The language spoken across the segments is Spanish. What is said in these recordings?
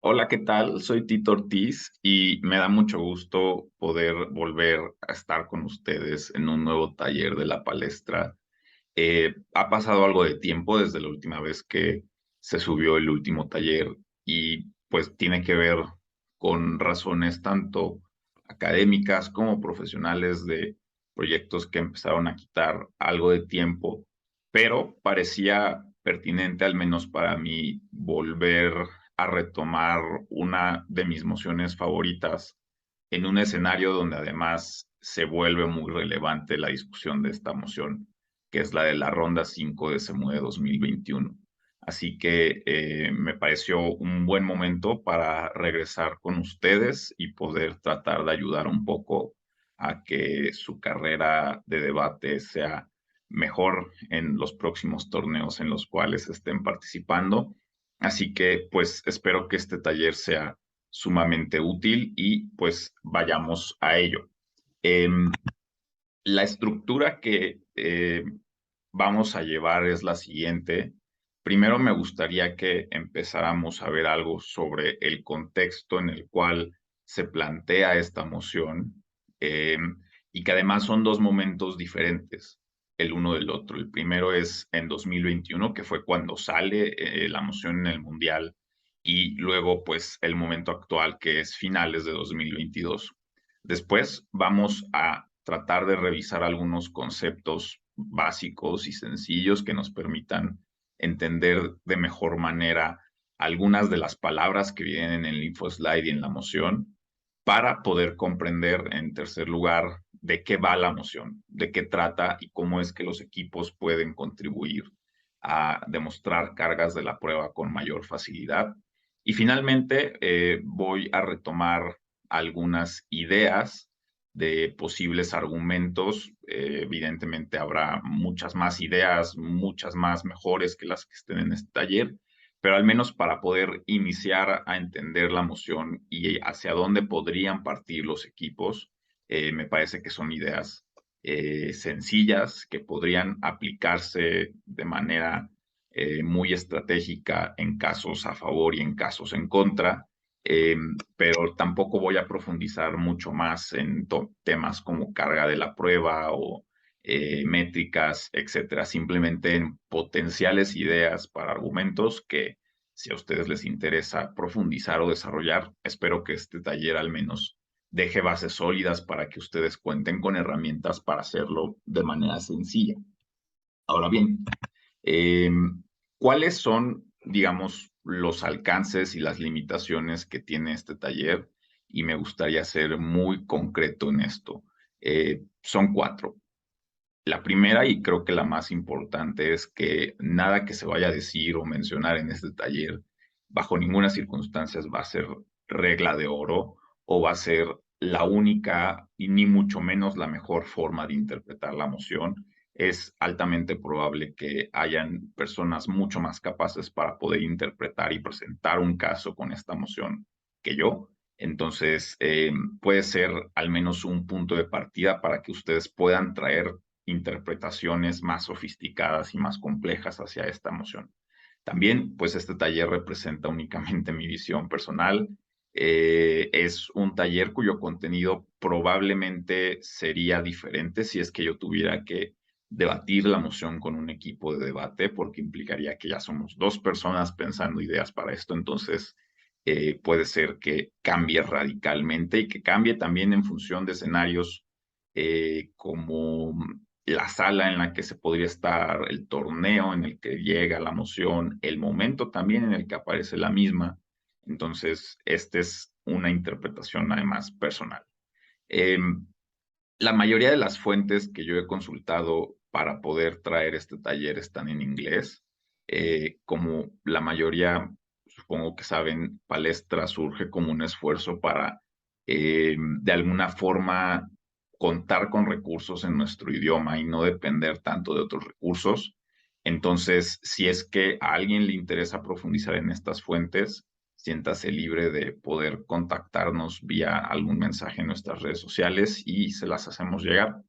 Hola, ¿qué tal? Soy Tito Ortiz y me da mucho gusto poder volver a estar con ustedes en un nuevo taller de la palestra. Ha pasado algo de tiempo desde la última vez que se subió el último taller y pues tiene que ver con razones tanto académicas como profesionales de proyectos que empezaron a quitar algo de tiempo, pero parecía pertinente al menos para mí volver a retomar una de mis mociones favoritas en un escenario donde además se vuelve muy relevante la discusión de esta moción, que es la de la Ronda 5 de SEMUDE 2021. Así que me pareció un buen momento para regresar con ustedes y poder tratar de ayudar un poco a que su carrera de debate sea mejor en los próximos torneos en los cuales estén participando. Así que pues espero que este taller sea sumamente útil y pues vayamos a ello. La estructura que vamos a llevar es la siguiente. Primero me gustaría que empezáramos a ver algo sobre el contexto en el cual se plantea esta moción eh, y que además son dos momentos diferentes el uno del otro. El primero es en 2021, que fue cuando sale la moción en el Mundial, y luego pues el momento actual, que es finales de 2022. Después vamos a tratar de revisar algunos conceptos básicos y sencillos que nos permitan entender de mejor manera algunas de las palabras que vienen en el infoslide y en la moción para poder comprender, en tercer lugar, de qué va la moción, de qué trata y cómo es que los equipos pueden contribuir a demostrar cargas de la prueba con mayor facilidad. Y finalmente, voy a retomar algunas ideas de posibles argumentos. Evidentemente habrá muchas más ideas, muchas más mejores que las que estén en este taller, pero al menos para poder iniciar a entender la moción y hacia dónde podrían partir los equipos, me parece que son ideas sencillas que podrían aplicarse de manera muy estratégica en casos a favor y en casos en contra, eh, pero tampoco voy a profundizar mucho más en temas como carga de la prueba o métricas, etcétera, simplemente en potenciales ideas para argumentos que si a ustedes les interesa profundizar o desarrollar, espero que este taller al menos deje bases sólidas para que ustedes cuenten con herramientas para hacerlo de manera sencilla. Ahora bien, eh, ¿cuáles son, digamos, los alcances y las limitaciones que tiene este taller? Y me gustaría ser muy concreto en esto. Son cuatro. La primera, y creo que la más importante, es que nada que se vaya a decir o mencionar en este taller, bajo ninguna circunstancia va a ser regla de oro o va a ser la única y ni mucho menos la mejor forma de interpretar la moción. Es altamente probable que hayan personas mucho más capaces para poder interpretar y presentar un caso con esta moción que yo. Entonces, puede ser al menos un punto de partida para que ustedes puedan traer interpretaciones más sofisticadas y más complejas hacia esta emoción. También, pues este taller representa únicamente mi visión personal. Es un taller cuyo contenido probablemente sería diferente si es que yo tuviera que debatir la moción con un equipo de debate, porque implicaría que ya somos dos personas pensando ideas para esto. Entonces, puede ser que cambie radicalmente y que cambie también en función de escenarios como la sala en la que se podría estar, el torneo en el que llega la moción, el momento también en el que aparece la misma. Entonces, esta es una interpretación además personal. Eh, la mayoría de las fuentes que yo he consultado para poder traer este taller están en inglés. Como la mayoría, supongo que saben, Palestra surge como un esfuerzo para, de alguna forma, contar con recursos en nuestro idioma y no depender tanto de otros recursos. Entonces, si es que a alguien le interesa profundizar en estas fuentes, siéntase libre de poder contactarnos vía algún mensaje en nuestras redes sociales y se las hacemos llegar.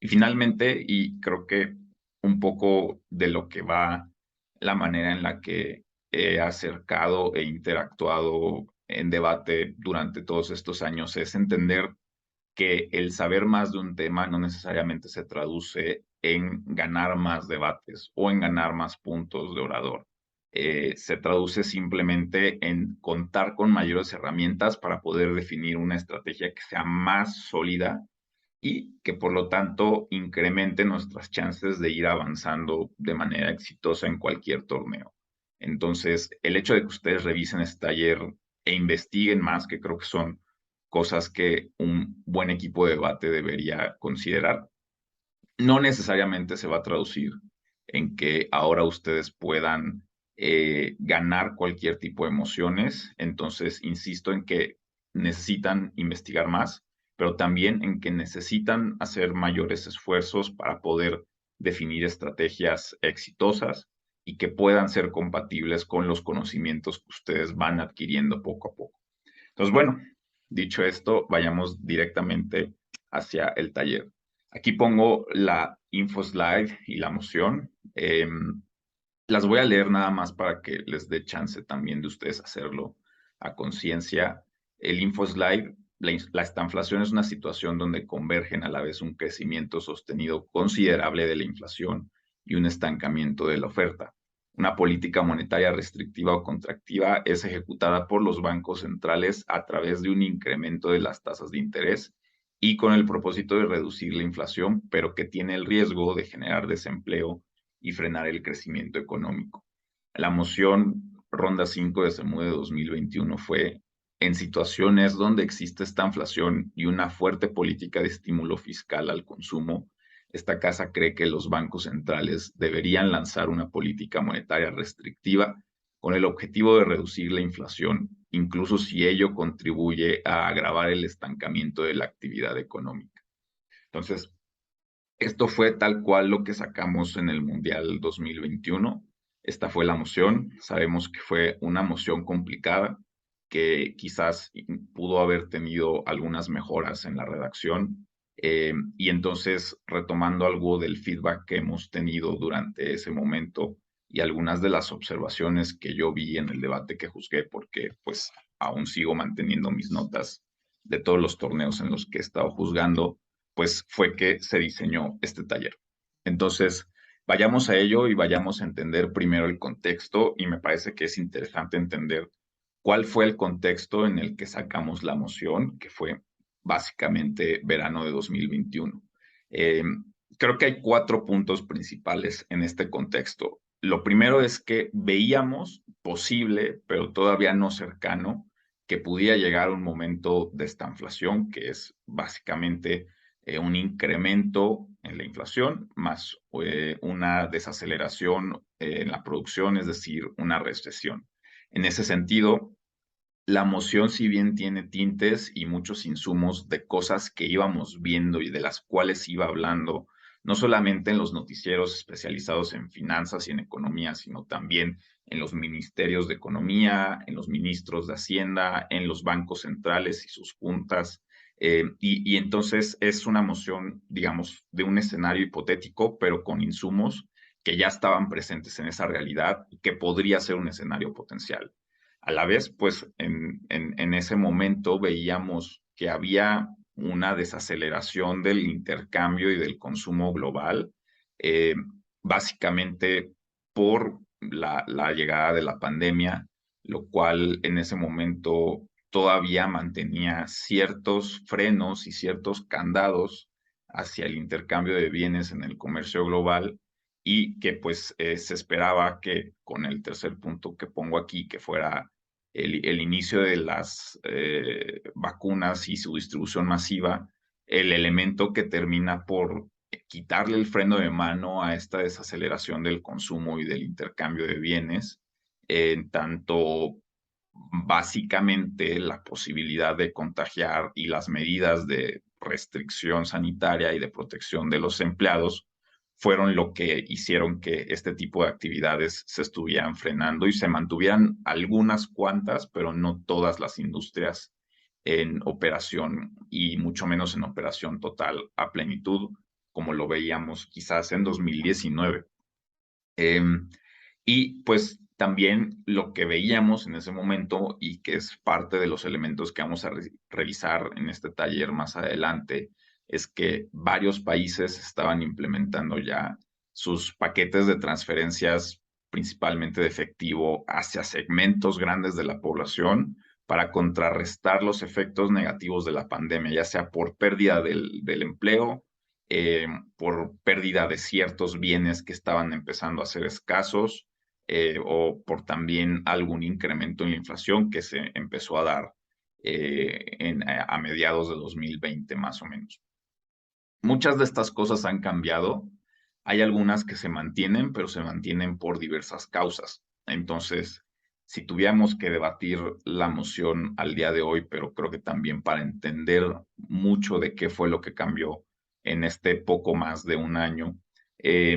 Y finalmente, y creo que un poco de lo que va la manera en la que he acercado e interactuado en debate durante todos estos años es entender que el saber más de un tema no necesariamente se traduce en ganar más debates o en ganar más puntos de orador. Se traduce simplemente en contar con mayores herramientas para poder definir una estrategia que sea más sólida y que por lo tanto incremente nuestras chances de ir avanzando de manera exitosa en cualquier torneo. Entonces, el hecho de que ustedes revisen este taller e investiguen más, que creo que son cosas que un buen equipo de debate debería considerar, no necesariamente se va a traducir en que ahora ustedes puedan ganar cualquier tipo de emociones. Entonces, insisto en que necesitan investigar más, pero también en que necesitan hacer mayores esfuerzos para poder definir estrategias exitosas y que puedan ser compatibles con los conocimientos que ustedes van adquiriendo poco a poco. Entonces, bueno, dicho esto, vayamos directamente hacia el taller. Aquí pongo la info slide y la moción. Las voy a leer nada más para que les dé chance también de ustedes hacerlo a conciencia. El info slide, la estanflación es una situación donde convergen a la vez un crecimiento sostenido considerable de la inflación y un estancamiento de la oferta. Una política monetaria restrictiva o contractiva es ejecutada por los bancos centrales a través de un incremento de las tasas de interés y con el propósito de reducir la inflación, pero que tiene el riesgo de generar desempleo y frenar el crecimiento económico. La moción Ronda 5 de SEMUDE 2021 fue: en situaciones donde existe esta inflación y una fuerte política de estímulo fiscal al consumo, esta casa cree que los bancos centrales deberían lanzar una política monetaria restrictiva con el objetivo de reducir la inflación, incluso si ello contribuye a agravar el estancamiento de la actividad económica. Entonces, esto fue tal cual lo que sacamos en el Mundial 2021. Esta fue la moción. Sabemos que fue una moción complicada, que quizás pudo haber tenido algunas mejoras en la redacción. Y entonces, retomando algo del feedback que hemos tenido durante ese momento y algunas de las observaciones que yo vi en el debate que juzgué, porque pues aún sigo manteniendo mis notas de todos los torneos en los que he estado juzgando, pues fue que se diseñó este taller. Entonces, vayamos a ello y vayamos a entender primero el contexto, y me parece que es interesante entender cuál fue el contexto en el que sacamos la moción, que fue básicamente verano de 2021. Eh, Creo que hay 4 puntos principales en este contexto. Lo primero es que veíamos posible, pero todavía no cercano, que pudiera llegar un momento de estanflación, que es básicamente un incremento en la inflación más una desaceleración en la producción, es decir, una recesión. En ese sentido, la moción, si bien tiene tintes y muchos insumos de cosas que íbamos viendo y de las cuales iba hablando, no solamente en los noticieros especializados en finanzas y en economía, sino también en los ministerios de economía, en los ministros de Hacienda, en los bancos centrales y sus juntas. Y entonces es una moción, digamos, de un escenario hipotético, pero con insumos que ya estaban presentes en esa realidad y que podría ser un escenario potencial. A la vez, pues en ese momento veíamos que había una desaceleración del intercambio y del consumo global, eh, básicamente por la llegada de la pandemia, lo cual en ese momento todavía mantenía ciertos frenos y ciertos candados hacia el intercambio de bienes en el comercio global y que pues se esperaba que con el tercer punto que pongo aquí, que fuera el inicio de las vacunas y su distribución masiva, el elemento que termina por quitarle el freno de mano a esta desaceleración del consumo y del intercambio de bienes, en tanto básicamente la posibilidad de contagiar y las medidas de restricción sanitaria y de protección de los empleados fueron lo que hicieron que este tipo de actividades se estuvieran frenando y se mantuvieran algunas cuantas, pero no todas las industrias en operación y mucho menos en operación total a plenitud, como lo veíamos quizás en 2019. Y pues también lo que veíamos en ese momento y que es parte de los elementos que vamos a revisar en este taller más adelante, es que varios países estaban implementando ya sus paquetes de transferencias, principalmente de efectivo, hacia segmentos grandes de la población para contrarrestar los efectos negativos de la pandemia, ya sea por pérdida del empleo, por pérdida de ciertos bienes que estaban empezando a ser escasos, o por también algún incremento en la inflación que se empezó a dar a mediados de 2020 más o menos. Muchas de estas cosas han cambiado. Hay algunas que se mantienen, pero se mantienen por diversas causas. Entonces, si tuviéramos que debatir la moción al día de hoy, pero creo que también para entender mucho de qué fue lo que cambió en este poco más de un año, eh,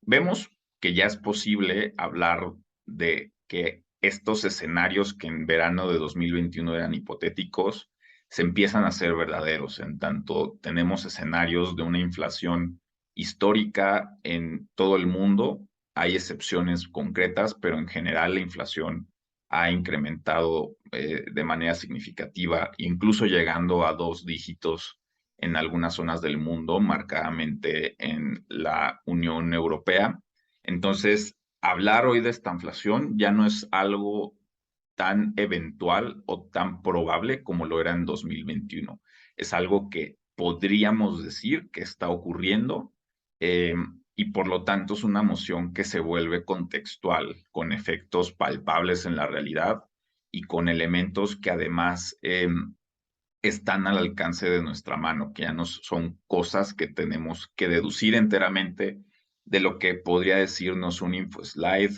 vemos que ya es posible hablar de que estos escenarios que en verano de 2021 eran hipotéticos, se empiezan a ser verdaderos, en tanto tenemos escenarios de una inflación histórica en todo el mundo. Hay excepciones concretas, pero en general la inflación ha incrementado de manera significativa, incluso llegando a 2 dígitos en algunas zonas del mundo, marcadamente en la Unión Europea. Entonces, hablar hoy de esta inflación ya no es algo tan eventual o tan probable como lo era en 2021. Es algo que podríamos decir que está ocurriendo, eh, y por lo tanto es una moción que se vuelve contextual, con efectos palpables en la realidad y con elementos que además están al alcance de nuestra mano, que ya no son cosas que tenemos que deducir enteramente de lo que podría decirnos un infoslide,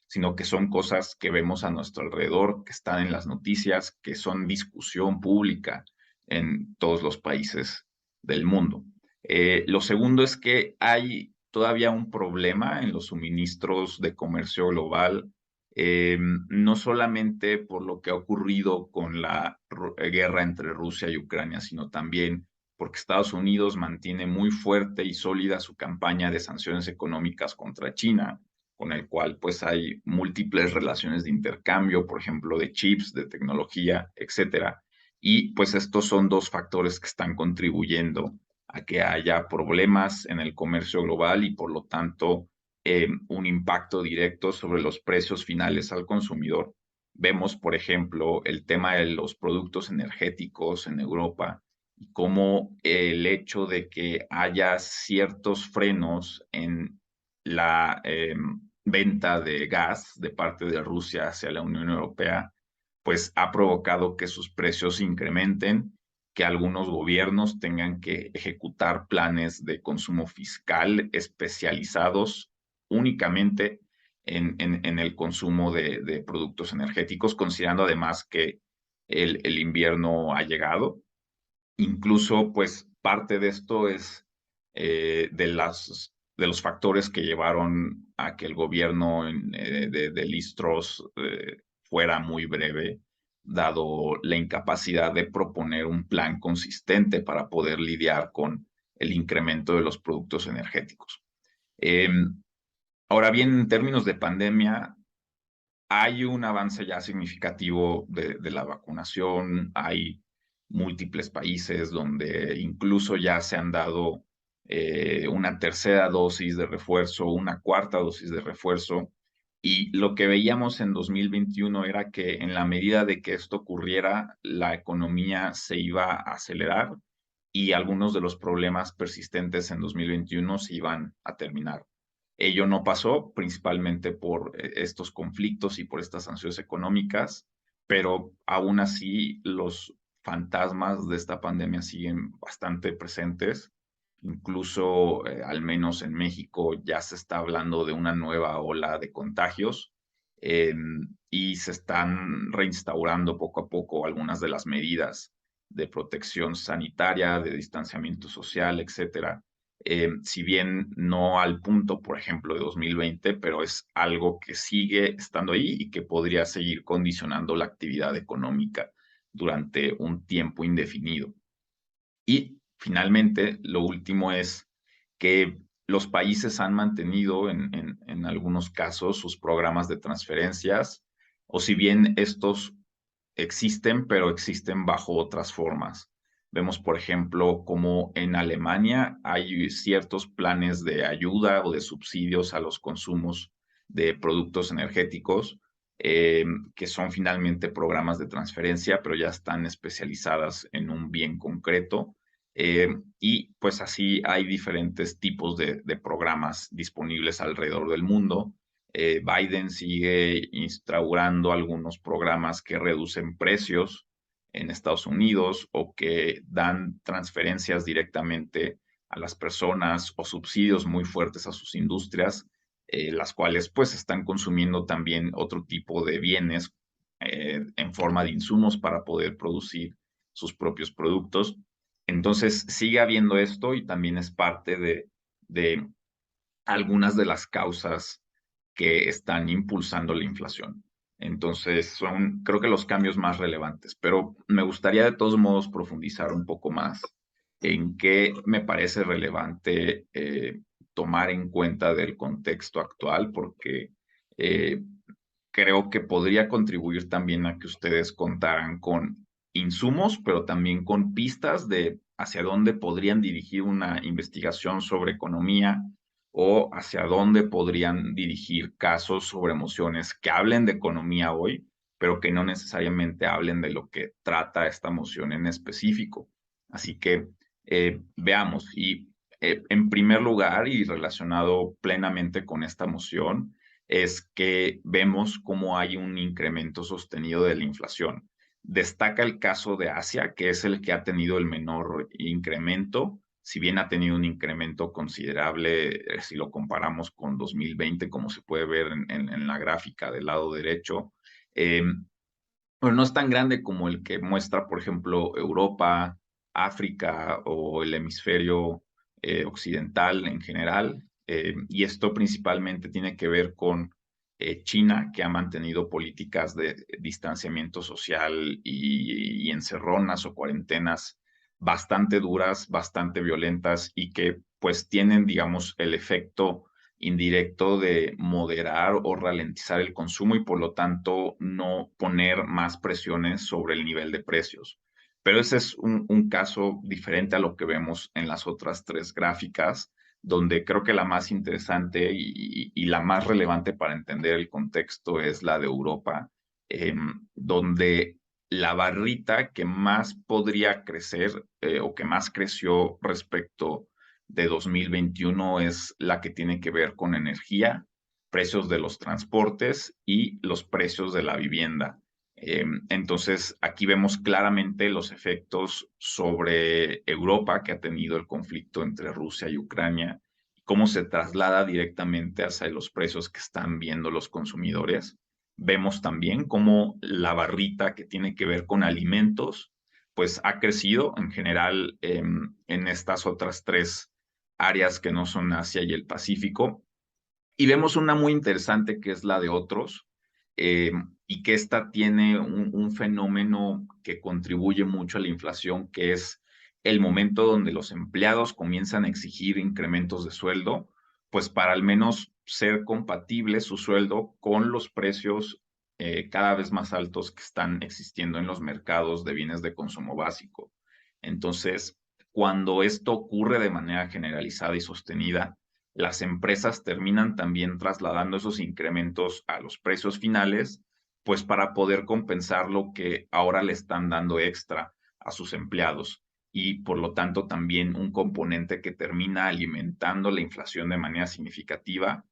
sino que son cosas que vemos a nuestro alrededor, que están en las noticias, que son discusión pública en todos los países del mundo. Lo segundo es que hay todavía un problema en los suministros de comercio global, no solamente por lo que ha ocurrido con la guerra entre Rusia y Ucrania, sino también porque Estados Unidos mantiene muy fuerte y sólida su campaña de sanciones económicas contra China, con el cual pues hay múltiples relaciones de intercambio, por ejemplo, de chips, de tecnología, etcétera. Y pues estos son 2 factores que están contribuyendo a que haya problemas en el comercio global y por lo tanto un impacto directo sobre los precios finales al consumidor. Vemos, por ejemplo, el tema de los productos energéticos en Europa y cómo el hecho de que haya ciertos frenos en la venta de gas de parte de Rusia hacia la Unión Europea, pues ha provocado que sus precios incrementen, que algunos gobiernos tengan que ejecutar planes de consumo fiscal especializados únicamente en el consumo de productos energéticos, considerando además que el invierno ha llegado. Incluso, pues, parte de esto es de los factores que llevaron a que el gobierno de Liz Truss fuera muy breve, dado la incapacidad de proponer un plan consistente para poder lidiar con el incremento de los productos energéticos. Ahora bien, en términos de pandemia, hay un avance ya significativo de la vacunación, hay múltiples países donde incluso ya se han dado una tercera dosis de refuerzo, una cuarta dosis de refuerzo, y lo que veíamos en 2021 era que en la medida de que esto ocurriera, la economía se iba a acelerar y algunos de los problemas persistentes en 2021 se iban a terminar. Ello no pasó, principalmente por estos conflictos y por estas sanciones económicas, pero aún así los fantasmas de esta pandemia siguen bastante presentes. Incluso, al menos en México, ya se está hablando de una nueva ola de contagios, eh, y se están reinstaurando poco a poco algunas de las medidas de protección sanitaria, de distanciamiento social, etcétera. Si bien no al punto, por ejemplo, de 2020, pero es algo que sigue estando ahí y que podría seguir condicionando la actividad económica durante un tiempo indefinido. Y finalmente, lo último es que los países han mantenido en algunos casos sus programas de transferencias, o si bien estos existen, pero existen bajo otras formas. Vemos, por ejemplo, como en Alemania hay ciertos planes de ayuda o de subsidios a los consumos de productos energéticos, que son finalmente programas de transferencia, pero ya están especializadas en un bien concreto. Y pues así hay diferentes tipos de programas disponibles alrededor del mundo. Biden sigue instaurando algunos programas que reducen precios en Estados Unidos o que dan transferencias directamente a las personas o subsidios muy fuertes a sus industrias, las cuales pues están consumiendo también otro tipo de bienes en forma de insumos para poder producir sus propios productos. Entonces sigue habiendo esto y también es parte de algunas de las causas que están impulsando la inflación. Entonces, son, creo que los cambios más relevantes, pero me gustaría de todos modos profundizar un poco más en qué me parece relevante tomar en cuenta del contexto actual, porque eh, creo que podría contribuir también a que ustedes contaran con insumos, pero también con pistas de hacia dónde podrían dirigir una investigación sobre economía o hacia dónde podrían dirigir casos sobre emociones que hablen de economía hoy, pero que no necesariamente hablen de lo que trata esta moción en específico. Así que veamos, y en primer lugar, y relacionado plenamente con esta moción, es que vemos cómo hay un incremento sostenido de la inflación. Destaca el caso de Asia, que es el que ha tenido el menor incremento, si bien ha tenido un incremento considerable si lo comparamos con 2020, como se puede ver en la gráfica del lado derecho. Eh, bueno, no es tan grande como el que muestra, por ejemplo, Europa, África o el hemisferio occidental en general. Y esto principalmente tiene que ver con China, que ha mantenido políticas de distanciamiento social y encerronas o cuarentenas bastante duras, bastante violentas y que pues tienen, digamos, el efecto indirecto de moderar o ralentizar el consumo y por lo tanto no poner más presiones sobre el nivel de precios. Pero ese es un caso diferente a lo que vemos en las otras tres gráficas, donde creo que la más interesante y la más relevante para entender el contexto es la de Europa, donde la barrita que más podría crecer o que más creció respecto de 2021 es la que tiene que ver con energía, precios de los transportes y los precios de la vivienda. Entonces, aquí vemos claramente los efectos sobre Europa que ha tenido el conflicto entre Rusia y Ucrania, cómo se traslada directamente hacia los precios que están viendo los consumidores. Vemos también cómo la barrita que tiene que ver con alimentos, pues ha crecido en general en estas otras tres áreas que no son Asia y el Pacífico. Y vemos una muy interesante que es la de otros, eh, y que esta tiene un fenómeno que contribuye mucho a la inflación, que es el momento donde los empleados comienzan a exigir incrementos de sueldo, pues para al menos ser compatible su sueldo con los precios cada vez más altos que están existiendo en los mercados de bienes de consumo básico. Entonces, cuando esto ocurre de manera generalizada y sostenida, las empresas terminan también trasladando esos incrementos a los precios finales, pues para poder compensar lo que ahora le están dando extra a sus empleados. Y por lo tanto también un componente que termina alimentando la inflación de manera significativa,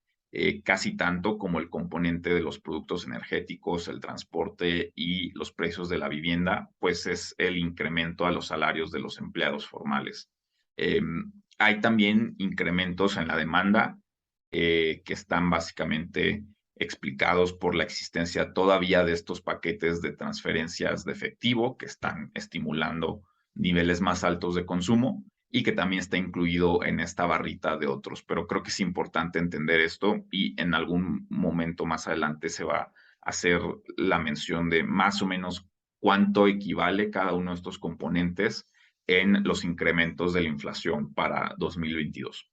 casi tanto como el componente de los productos energéticos, el transporte y los precios de la vivienda, pues es el incremento a los salarios de los empleados formales. Eh, Hay también incrementos en la demanda que están básicamente explicados por la existencia todavía de estos paquetes de transferencias de efectivo que están estimulando niveles más altos de consumo y que también está incluido en esta barrita de otros. Pero creo que es importante entender esto y en algún momento más adelante se va a hacer la mención de más o menos cuánto equivale cada uno de estos componentes en los incrementos de la inflación para 2022.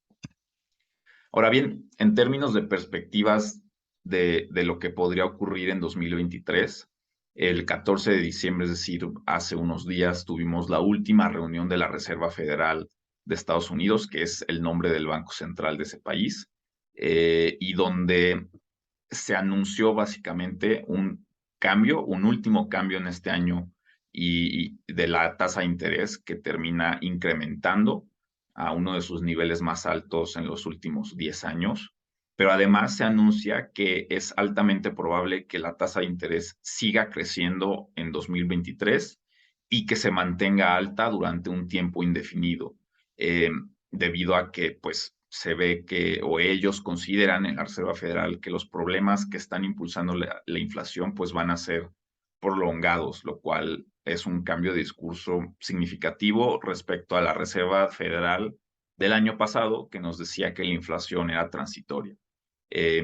Ahora bien, en términos de perspectivas de lo que podría ocurrir en 2023, el 14 de diciembre, es decir, hace unos días, tuvimos la última reunión de la Reserva Federal de Estados Unidos, que es el nombre del Banco Central de ese país, y donde se anunció básicamente un cambio, un último cambio en este año y de la tasa de interés que termina incrementando a uno de sus niveles más altos en los últimos 10 años. Pero además se anuncia que es altamente probable que la tasa de interés siga creciendo en 2023 y que se mantenga alta durante un tiempo indefinido, eh, debido a que pues se ve que, o ellos consideran en la Reserva Federal, que los problemas que están impulsando la inflación pues van a ser prolongados, lo cual es un cambio de discurso significativo respecto a la Reserva Federal del año pasado, que nos decía que la inflación era transitoria. Eh,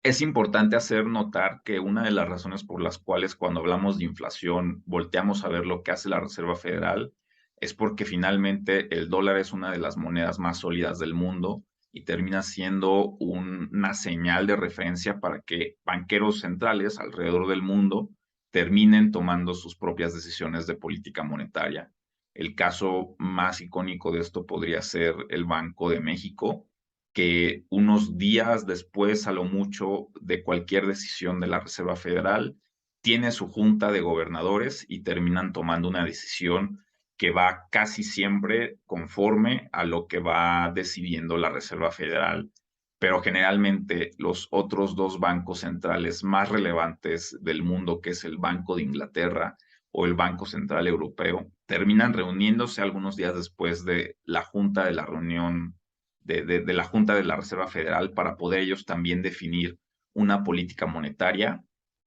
es importante hacer notar que una de las razones por las cuales cuando hablamos de inflación volteamos a ver lo que hace la Reserva Federal es porque finalmente el dólar es una de las monedas más sólidas del mundo y termina siendo una señal de referencia para que banqueros centrales alrededor del mundo terminen tomando sus propias decisiones de política monetaria. El caso más icónico de esto podría ser el Banco de México, que unos días después, a lo mucho, de cualquier decisión de la Reserva Federal, tiene su junta de gobernadores y terminan tomando una decisión que va casi siempre conforme a lo que va decidiendo la Reserva Federal. Pero generalmente los otros dos bancos centrales más relevantes del mundo, que es el Banco de Inglaterra o el Banco Central Europeo, terminan reuniéndose algunos días después de la junta de la reunión de la Junta de la Reserva Federal para poder ellos también definir una política monetaria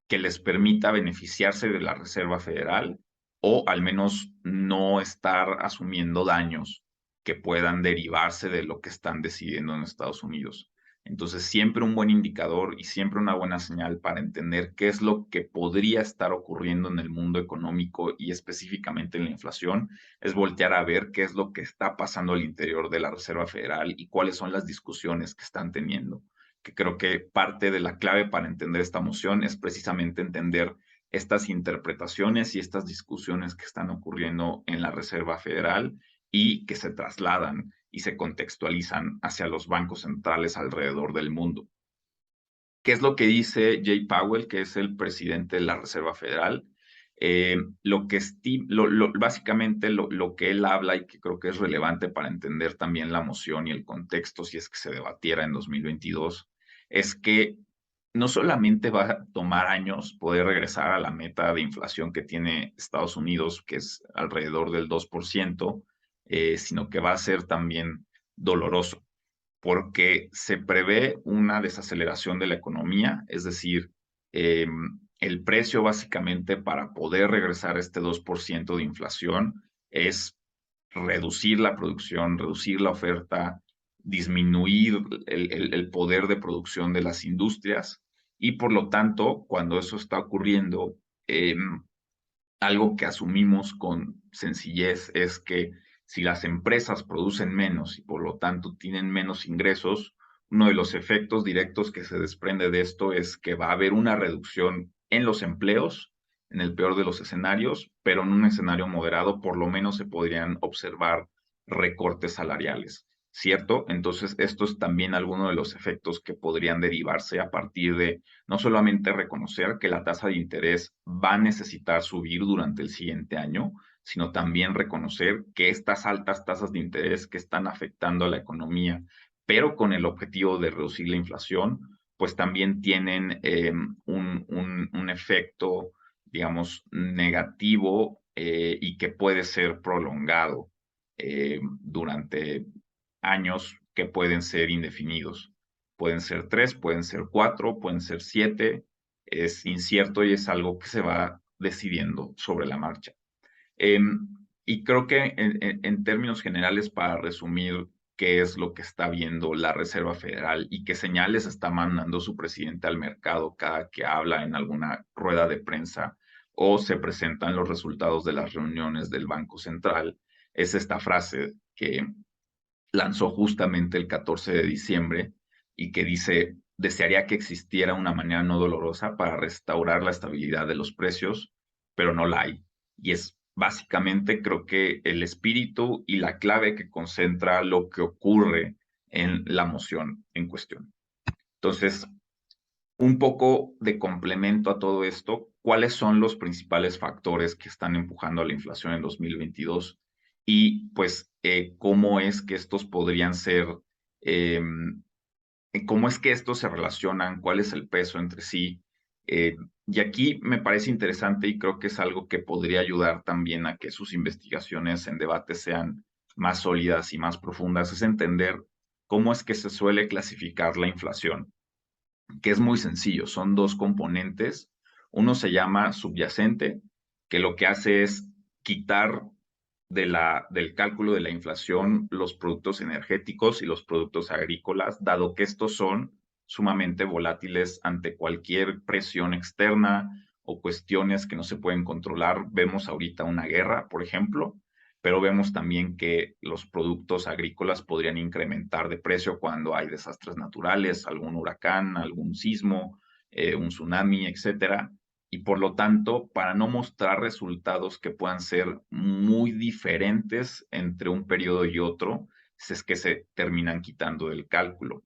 que les permita beneficiarse de la Reserva Federal o al menos no estar asumiendo daños que puedan derivarse de lo que están decidiendo en Estados Unidos. Entonces, siempre un buen indicador y siempre una buena señal para entender qué es lo que podría estar ocurriendo en el mundo económico y específicamente en la inflación es voltear a ver qué es lo que está pasando al interior de la Reserva Federal y cuáles son las discusiones que están teniendo. Que creo que parte de la clave para entender esta moción es precisamente entender estas interpretaciones y estas discusiones que están ocurriendo en la Reserva Federal y que se trasladan y se contextualizan hacia los bancos centrales alrededor del mundo. ¿Qué es lo que dice Jay Powell, que es el presidente de la Reserva Federal? Básicamente lo que él habla y que creo que es relevante para entender también la moción y el contexto, si es que se debatiera en 2022, es que no solamente va a tomar años poder regresar a la meta de inflación que tiene Estados Unidos, que es alrededor del 2%, sino que va a ser también doloroso porque se prevé una desaceleración de la economía, es decir, eh, el precio básicamente para poder regresar a este 2% de inflación es reducir la producción, reducir la oferta, disminuir el poder de producción de las industrias y por lo tanto, cuando eso está ocurriendo, algo que asumimos con sencillez es que si las empresas producen menos y por lo tanto tienen menos ingresos, uno de los efectos directos que se desprende de esto es que va a haber una reducción en los empleos, en el peor de los escenarios, pero en un escenario moderado por lo menos se podrían observar recortes salariales. ¿Cierto? Entonces, esto es también alguno de los efectos que podrían derivarse a partir de no solamente reconocer que la tasa de interés va a necesitar subir durante el siguiente año, sino también reconocer que estas altas tasas de interés que están afectando a la economía, pero con el objetivo de reducir la inflación, pues también tienen un efecto, digamos, negativo y que puede ser prolongado durante años que pueden ser indefinidos. Pueden ser 3, pueden ser 4, pueden ser 7. Es incierto y es algo que se va decidiendo sobre la marcha. Eh, y creo que en términos generales, para resumir qué es lo que está viendo la Reserva Federal y qué señales está mandando su presidente al mercado cada que habla en alguna rueda de prensa o se presentan los resultados de las reuniones del Banco Central, es esta frase que lanzó justamente el 14 de diciembre y que dice, desearía que existiera una manera no dolorosa para restaurar la estabilidad de los precios, pero no la hay. Y es básicamente, creo que el espíritu y la clave que concentra lo que ocurre en la moción en cuestión. Entonces, un poco de complemento a todo esto, ¿cuáles son los principales factores que están empujando a la inflación en 2022? Y pues, ¿cómo es que estos podrían ser, eh, cómo es que estos se relacionan? ¿Cuál es el peso entre sí? Y aquí me parece interesante y creo que es algo que podría ayudar también a que sus investigaciones en debate sean más sólidas y más profundas, es entender cómo es que se suele clasificar la inflación, que es muy sencillo, son dos componentes. Uno se llama subyacente, que lo que hace es quitar del cálculo de la inflación los productos energéticos y los productos agrícolas, dado que estos son sumamente volátiles ante cualquier presión externa o cuestiones que no se pueden controlar. Vemos ahorita una guerra, por ejemplo, pero vemos también que los productos agrícolas podrían incrementar de precio cuando hay desastres naturales, algún huracán, algún sismo, un tsunami, etcétera. Y por lo tanto, para no mostrar resultados que puedan ser muy diferentes entre un periodo y otro, es que se terminan quitando del cálculo.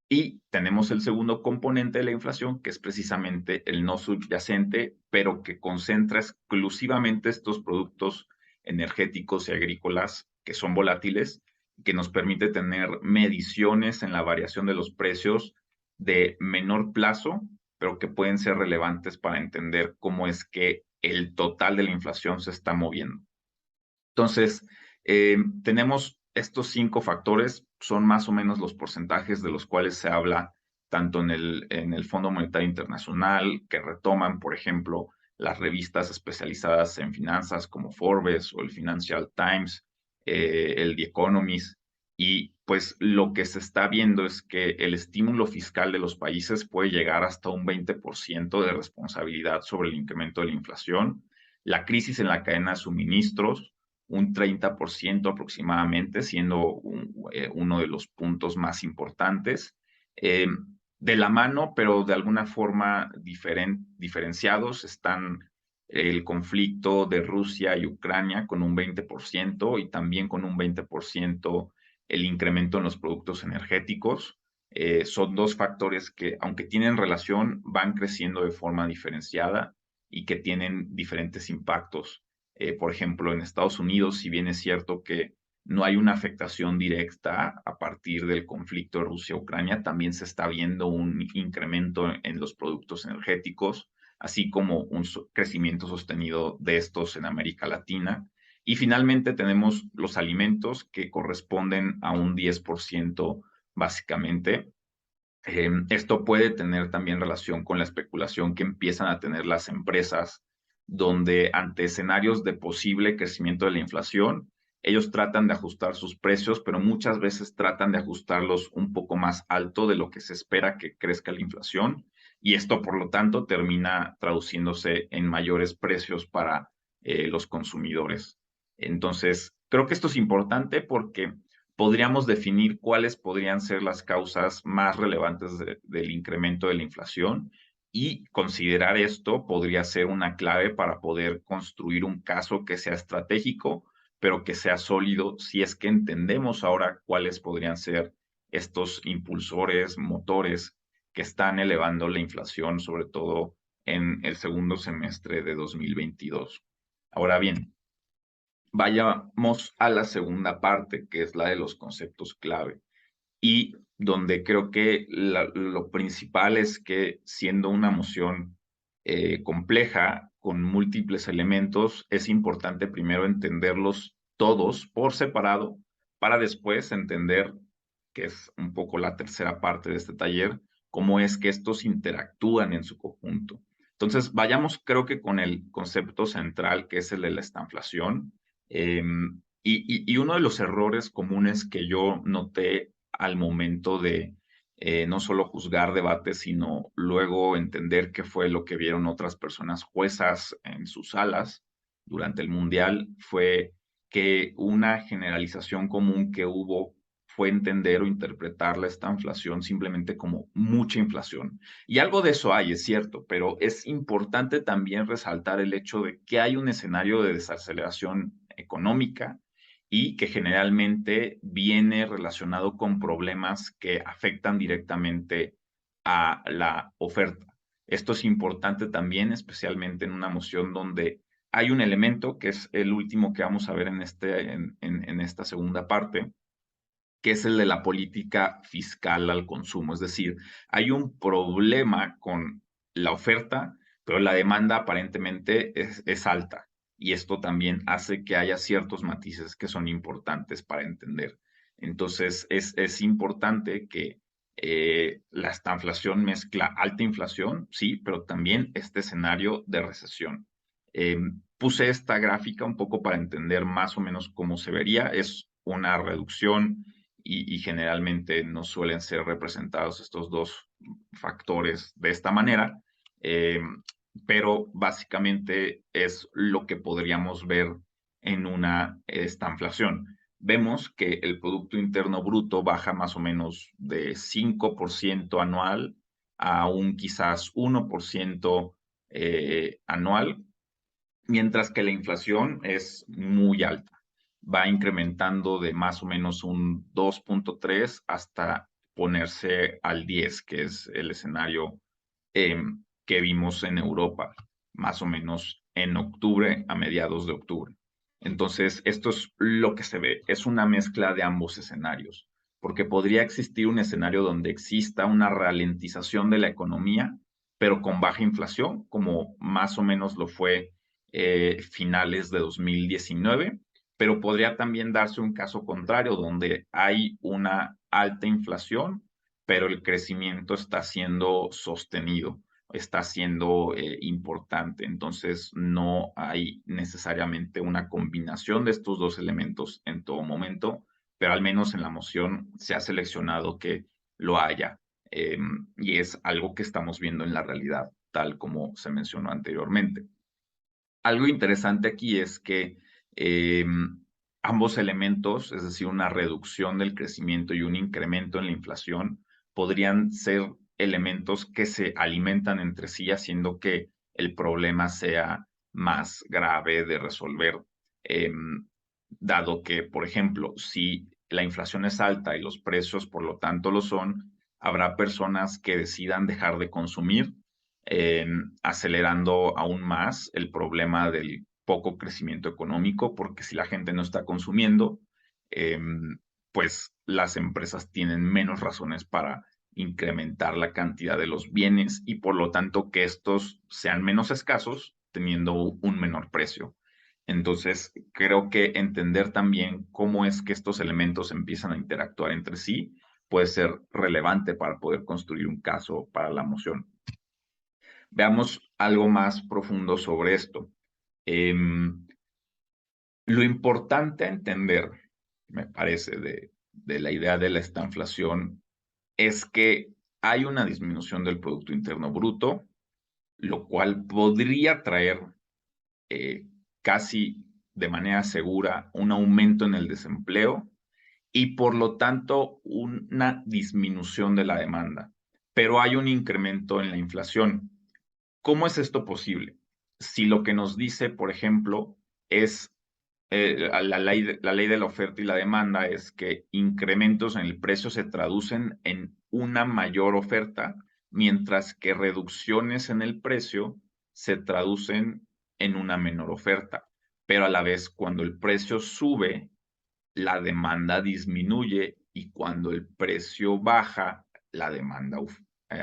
Y tenemos el segundo componente de la inflación, que es precisamente el no subyacente, pero que concentra exclusivamente estos productos energéticos y agrícolas que son volátiles, que nos permite tener mediciones en la variación de los precios de menor plazo, pero que pueden ser relevantes para entender cómo es que el total de la inflación se está moviendo. Entonces, tenemos estos 5 factores, son más o menos los porcentajes de los cuales se habla tanto en el Fondo Monetario Internacional, que retoman, por ejemplo, las revistas especializadas en finanzas como Forbes o el Financial Times, el The Economist, y pues lo que se está viendo es que el estímulo fiscal de los países puede llegar hasta un 20% de responsabilidad sobre el incremento de la inflación, la crisis en la cadena de suministros, un 30% aproximadamente, siendo uno de los puntos más importantes. De la mano, pero de alguna forma diferenciados, están el conflicto de Rusia y Ucrania con un 20% y también con un 20% el incremento en los productos energéticos. Son dos factores que, aunque tienen relación, van creciendo de forma diferenciada y que tienen diferentes impactos. Por ejemplo, en Estados Unidos, si bien es cierto que no hay una afectación directa a partir del conflicto de Rusia-Ucrania, también se está viendo un incremento en los productos energéticos, así como un crecimiento sostenido de estos en América Latina. Y finalmente tenemos los alimentos que corresponden a un 10% básicamente. Esto puede tener también relación con la especulación que empiezan a tener las empresas, donde ante escenarios de posible crecimiento de la inflación, ellos tratan de ajustar sus precios, pero muchas veces tratan de ajustarlos un poco más alto de lo que se espera que crezca la inflación, y esto, por lo tanto, termina traduciéndose en mayores precios para los consumidores. Entonces, creo que esto es importante porque podríamos definir cuáles podrían ser las causas más relevantes del incremento de la inflación, y considerar esto podría ser una clave para poder construir un caso que sea estratégico, pero que sea sólido si es que entendemos ahora cuáles podrían ser estos impulsores, motores que están elevando la inflación, sobre todo en el segundo semestre de 2022. Ahora bien, vayamos a la segunda parte, que es la de los conceptos clave, y donde creo que lo principal es que, siendo una moción compleja, con múltiples elementos, es importante primero entenderlos todos por separado, para después entender, que es un poco la tercera parte de este taller, cómo es que estos interactúan en su conjunto. Entonces, vayamos, creo que con el concepto central, que es el de la estanflación. Y uno de los errores comunes que yo noté al momento de no solo juzgar debates, sino luego entender qué fue lo que vieron otras personas juezas en sus salas durante el Mundial, fue que una generalización común que hubo fue entender o interpretar esta inflación simplemente como mucha inflación. Y algo de eso hay, es cierto, pero es importante también resaltar el hecho de que hay un escenario de desaceleración económica y que generalmente viene relacionado con problemas que afectan directamente a la oferta. Esto es importante también, especialmente en una moción donde hay un elemento que es el último que vamos a ver en esta segunda parte, que es el de la política fiscal al consumo. Es decir, hay un problema con la oferta, pero la demanda aparentemente es alta. Y esto también hace que haya ciertos matices que son importantes para entender. Entonces, es importante que la estanflación mezcla alta inflación, sí, pero también este escenario de recesión. Puse esta gráfica un poco para entender más o menos cómo se vería. Es una reducción y generalmente no suelen ser representados estos dos factores de esta manera, eh, pero básicamente es lo que podríamos ver en una estanflación. Vemos que el Producto Interno Bruto baja más o menos de 5% anual a un quizás 1% anual, mientras que la inflación es muy alta. Va incrementando de más o menos un 2.3 hasta ponerse al 10, que es el escenario que vimos en Europa, más o menos en octubre, a mediados de octubre. Entonces, esto es lo que se ve, es una mezcla de ambos escenarios, porque podría existir un escenario donde exista una ralentización de la economía, pero con baja inflación, como más o menos lo fue finales de 2019, pero podría también darse un caso contrario, donde hay una alta inflación, pero el crecimiento está siendo sostenido, está siendo importante. Entonces, no hay necesariamente una combinación de estos dos elementos en todo momento, pero al menos en la moción se ha seleccionado que lo haya. Y es algo que estamos viendo en la realidad, tal como se mencionó anteriormente. Algo interesante aquí es que ambos elementos, es decir, una reducción del crecimiento y un incremento en la inflación, podrían ser elementos que se alimentan entre sí, haciendo que el problema sea más grave de resolver, dado que, por ejemplo, si la inflación es alta y los precios, por lo tanto, lo son, habrá personas que decidan dejar de consumir, acelerando aún más el problema del poco crecimiento económico, porque si la gente no está consumiendo, eh, pues las empresas tienen menos razones para incrementar la cantidad de los bienes y por lo tanto que estos sean menos escasos, teniendo un menor precio. Entonces, creo que entender también cómo es que estos elementos empiezan a interactuar entre sí puede ser relevante para poder construir un caso para la moción. Veamos algo más profundo sobre esto. Lo importante a entender, me parece, de la idea de la estanflación es que hay una disminución del Producto Interno Bruto, lo cual podría traer eh, casi de manera segura un aumento en el desempleo y por lo tanto una disminución de la demanda. Pero hay un incremento en la inflación. ¿Cómo es esto posible? Si lo que nos dice, por ejemplo, es la ley de la oferta y la demanda, es que incrementos en el precio se traducen en una mayor oferta, mientras que reducciones en el precio se traducen en una menor oferta. Pero a la vez, cuando el precio sube, la demanda disminuye y cuando el precio baja, la demanda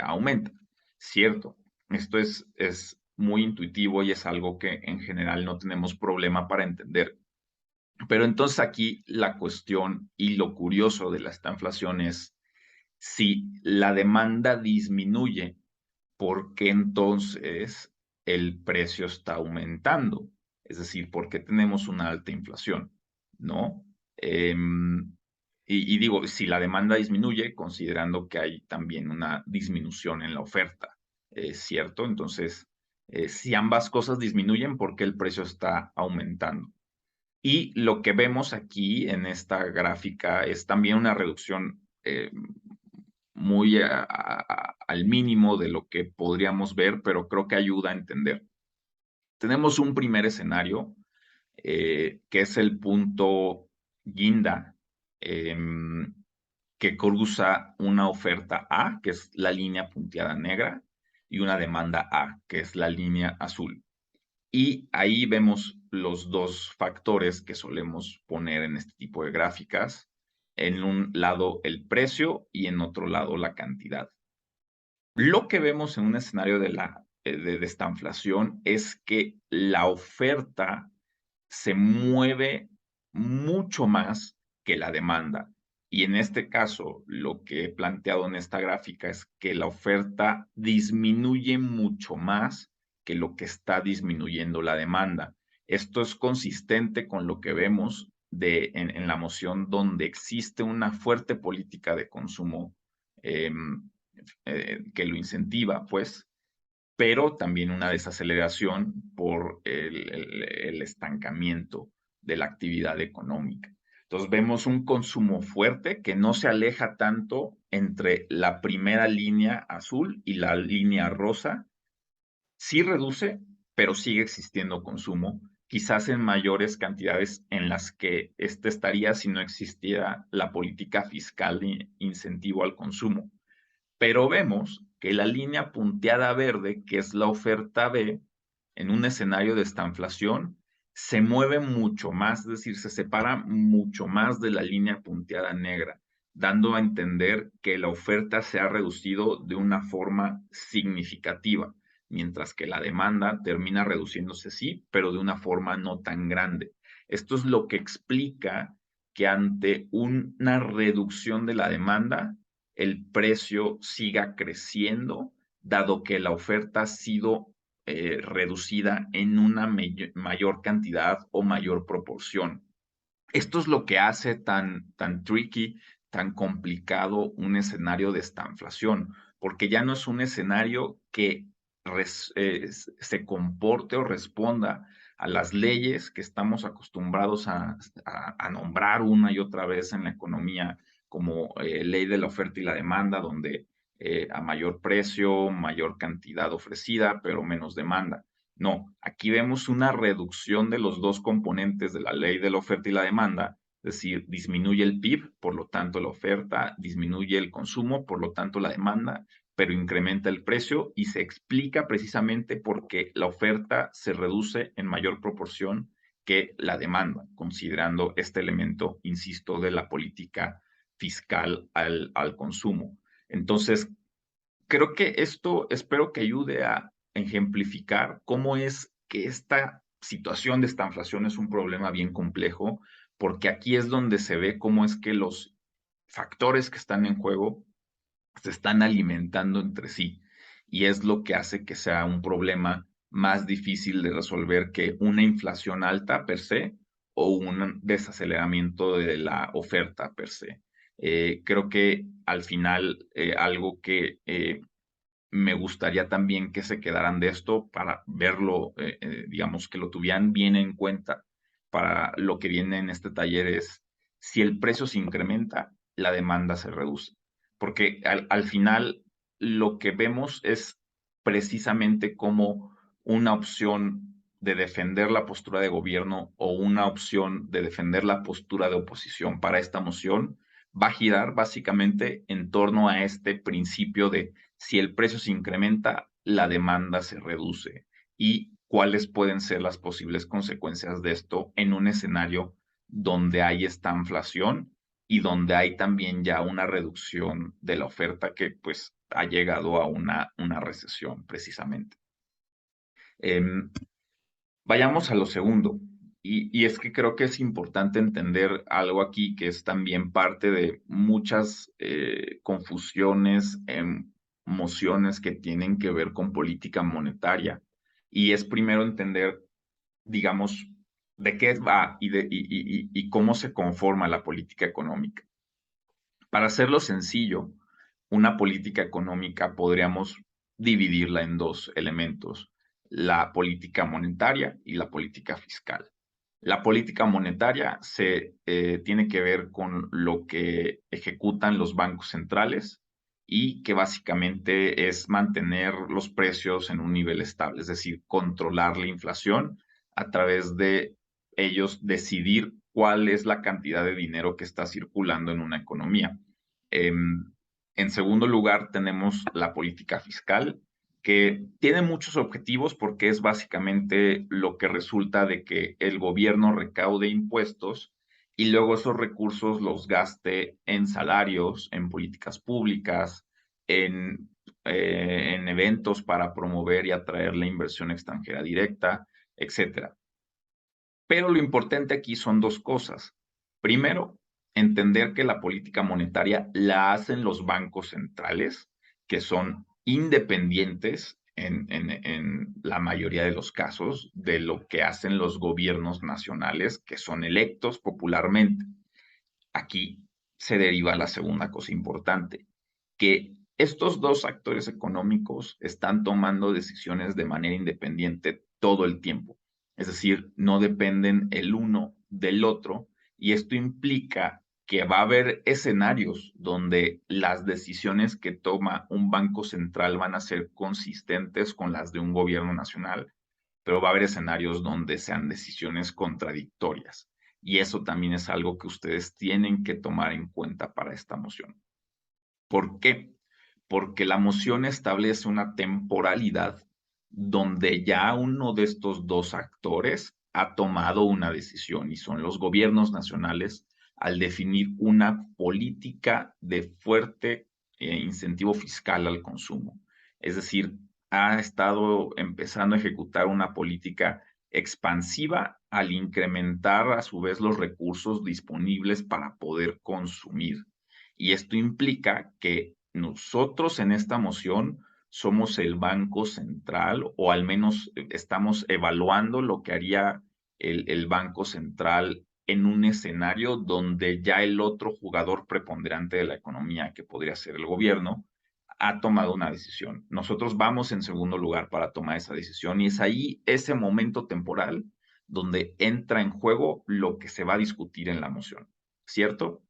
aumenta. ¿Cierto? Esto es muy intuitivo y es algo que en general no tenemos problema para entender. Pero entonces aquí la cuestión y lo curioso de esta inflación es si la demanda disminuye, ¿por qué entonces el precio está aumentando? Es decir, ¿por qué tenemos una alta inflación? ¿No? Y digo, si la demanda disminuye, considerando que hay también una disminución en la oferta, ¿cierto? Entonces, si ambas cosas disminuyen, ¿por qué el precio está aumentando? Y lo que vemos aquí en esta gráfica es también una reducción muy al mínimo de lo que podríamos ver, pero creo que ayuda a entender. Tenemos un primer escenario, que es el punto guinda, que cruza una oferta A, que es la línea punteada negra, y una demanda A, que es la línea azul. Y ahí vemos los dos factores que solemos poner en este tipo de gráficas. En un lado el precio y en otro lado la cantidad. Lo que vemos en un escenario de esta inflación es que la oferta se mueve mucho más que la demanda. Y en este caso, lo que he planteado en esta gráfica es que la oferta disminuye mucho más que lo que está disminuyendo la demanda. Esto es consistente con lo que vemos en la moción donde existe una fuerte política de consumo que lo incentiva, pues, pero también una desaceleración por el estancamiento de la actividad económica. Entonces vemos un consumo fuerte que no se aleja tanto entre la primera línea azul y la línea rosa. Sí reduce, pero sigue existiendo consumo, quizás en mayores cantidades en las que este estaría si no existiera la política fiscal de incentivo al consumo. Pero vemos que la línea punteada verde, que es la oferta B, en un escenario de estanflación, se mueve mucho más, es decir, se separa mucho más de la línea punteada negra, dando a entender que la oferta se ha reducido de una forma significativa, mientras que la demanda termina reduciéndose, sí, pero de una forma no tan grande. Esto es lo que explica que ante una reducción de la demanda, el precio siga creciendo, dado que la oferta ha sido reducida en una mayor cantidad o mayor proporción. Esto es lo que hace tan tricky, tan complicado un escenario de estanflación, porque ya no es un escenario que se comporte o responda a las leyes que estamos acostumbrados a nombrar una y otra vez en la economía, como ley de la oferta y la demanda, donde a mayor precio, mayor cantidad ofrecida, pero menos demanda. No, aquí vemos una reducción de los dos componentes de la ley de la oferta y la demanda, es decir, disminuye el PIB, por lo tanto la oferta, disminuye el consumo, por lo tanto la demanda, pero incrementa el precio y se explica precisamente porque la oferta se reduce en mayor proporción que la demanda, considerando este elemento, insisto, de la política fiscal al consumo. Entonces, creo que esto espero que ayude a ejemplificar cómo es que esta situación de esta inflación es un problema bien complejo, porque aquí es donde se ve cómo es que los factores que están en juego se están alimentando entre sí, y es lo que hace que sea un problema más difícil de resolver que una inflación alta per se o un desaceleramiento de la oferta per se. Creo que al final algo que me gustaría también que se quedaran de esto para verlo, digamos, que lo tuvieran bien en cuenta para lo que viene en este taller es, si el precio se incrementa, la demanda se reduce. Porque al final lo que vemos es precisamente como una opción de defender la postura de gobierno o una opción de defender la postura de oposición para esta moción va a girar básicamente en torno a este principio de si el precio se incrementa, la demanda se reduce y cuáles pueden ser las posibles consecuencias de esto en un escenario donde hay esta inflación y donde hay también ya una reducción de la oferta que pues ha llegado a una recesión precisamente. Vayamos a lo segundo, y es que creo que es importante entender algo aquí que es también parte de muchas confusiones, mociones que tienen que ver con política monetaria, y es primero entender, digamos, de qué va y cómo se conforma la política económica. Para hacerlo sencillo, una política económica podríamos dividirla en dos elementos, la política monetaria y la política fiscal. La política monetaria se tiene que ver con lo que ejecutan los bancos centrales y que básicamente es mantener los precios en un nivel estable, es decir, controlar la inflación a través de ellos decidir cuál es la cantidad de dinero que está circulando en una economía. En segundo lugar, tenemos la política fiscal, que tiene muchos objetivos porque es básicamente lo que resulta de que el gobierno recaude impuestos y luego esos recursos los gaste en salarios, en políticas públicas, en eventos para promover y atraer la inversión extranjera directa, etcétera. Pero lo importante aquí son dos cosas. Primero, entender que la política monetaria la hacen los bancos centrales, que son independientes en la mayoría de los casos de lo que hacen los gobiernos nacionales, que son electos popularmente. Aquí se deriva la segunda cosa importante, que estos dos actores económicos están tomando decisiones de manera independiente todo el tiempo. Es decir, no dependen el uno del otro y esto implica que va a haber escenarios donde las decisiones que toma un banco central van a ser consistentes con las de un gobierno nacional, pero va a haber escenarios donde sean decisiones contradictorias. Y eso también es algo que ustedes tienen que tomar en cuenta para esta moción. ¿Por qué? Porque la moción establece una temporalidad donde ya uno de estos dos actores ha tomado una decisión y son los gobiernos nacionales al definir una política de fuerte incentivo fiscal al consumo. Es decir, ha estado empezando a ejecutar una política expansiva al incrementar a su vez los recursos disponibles para poder consumir. Y esto implica que nosotros en esta moción somos el banco central o al menos estamos evaluando lo que haría el Banco Central en un escenario donde ya el otro jugador preponderante de la economía, que podría ser el gobierno, ha tomado una decisión. Nosotros vamos en segundo lugar para tomar esa decisión y es ahí ese momento temporal donde entra en juego lo que se va a discutir en la moción, ¿cierto?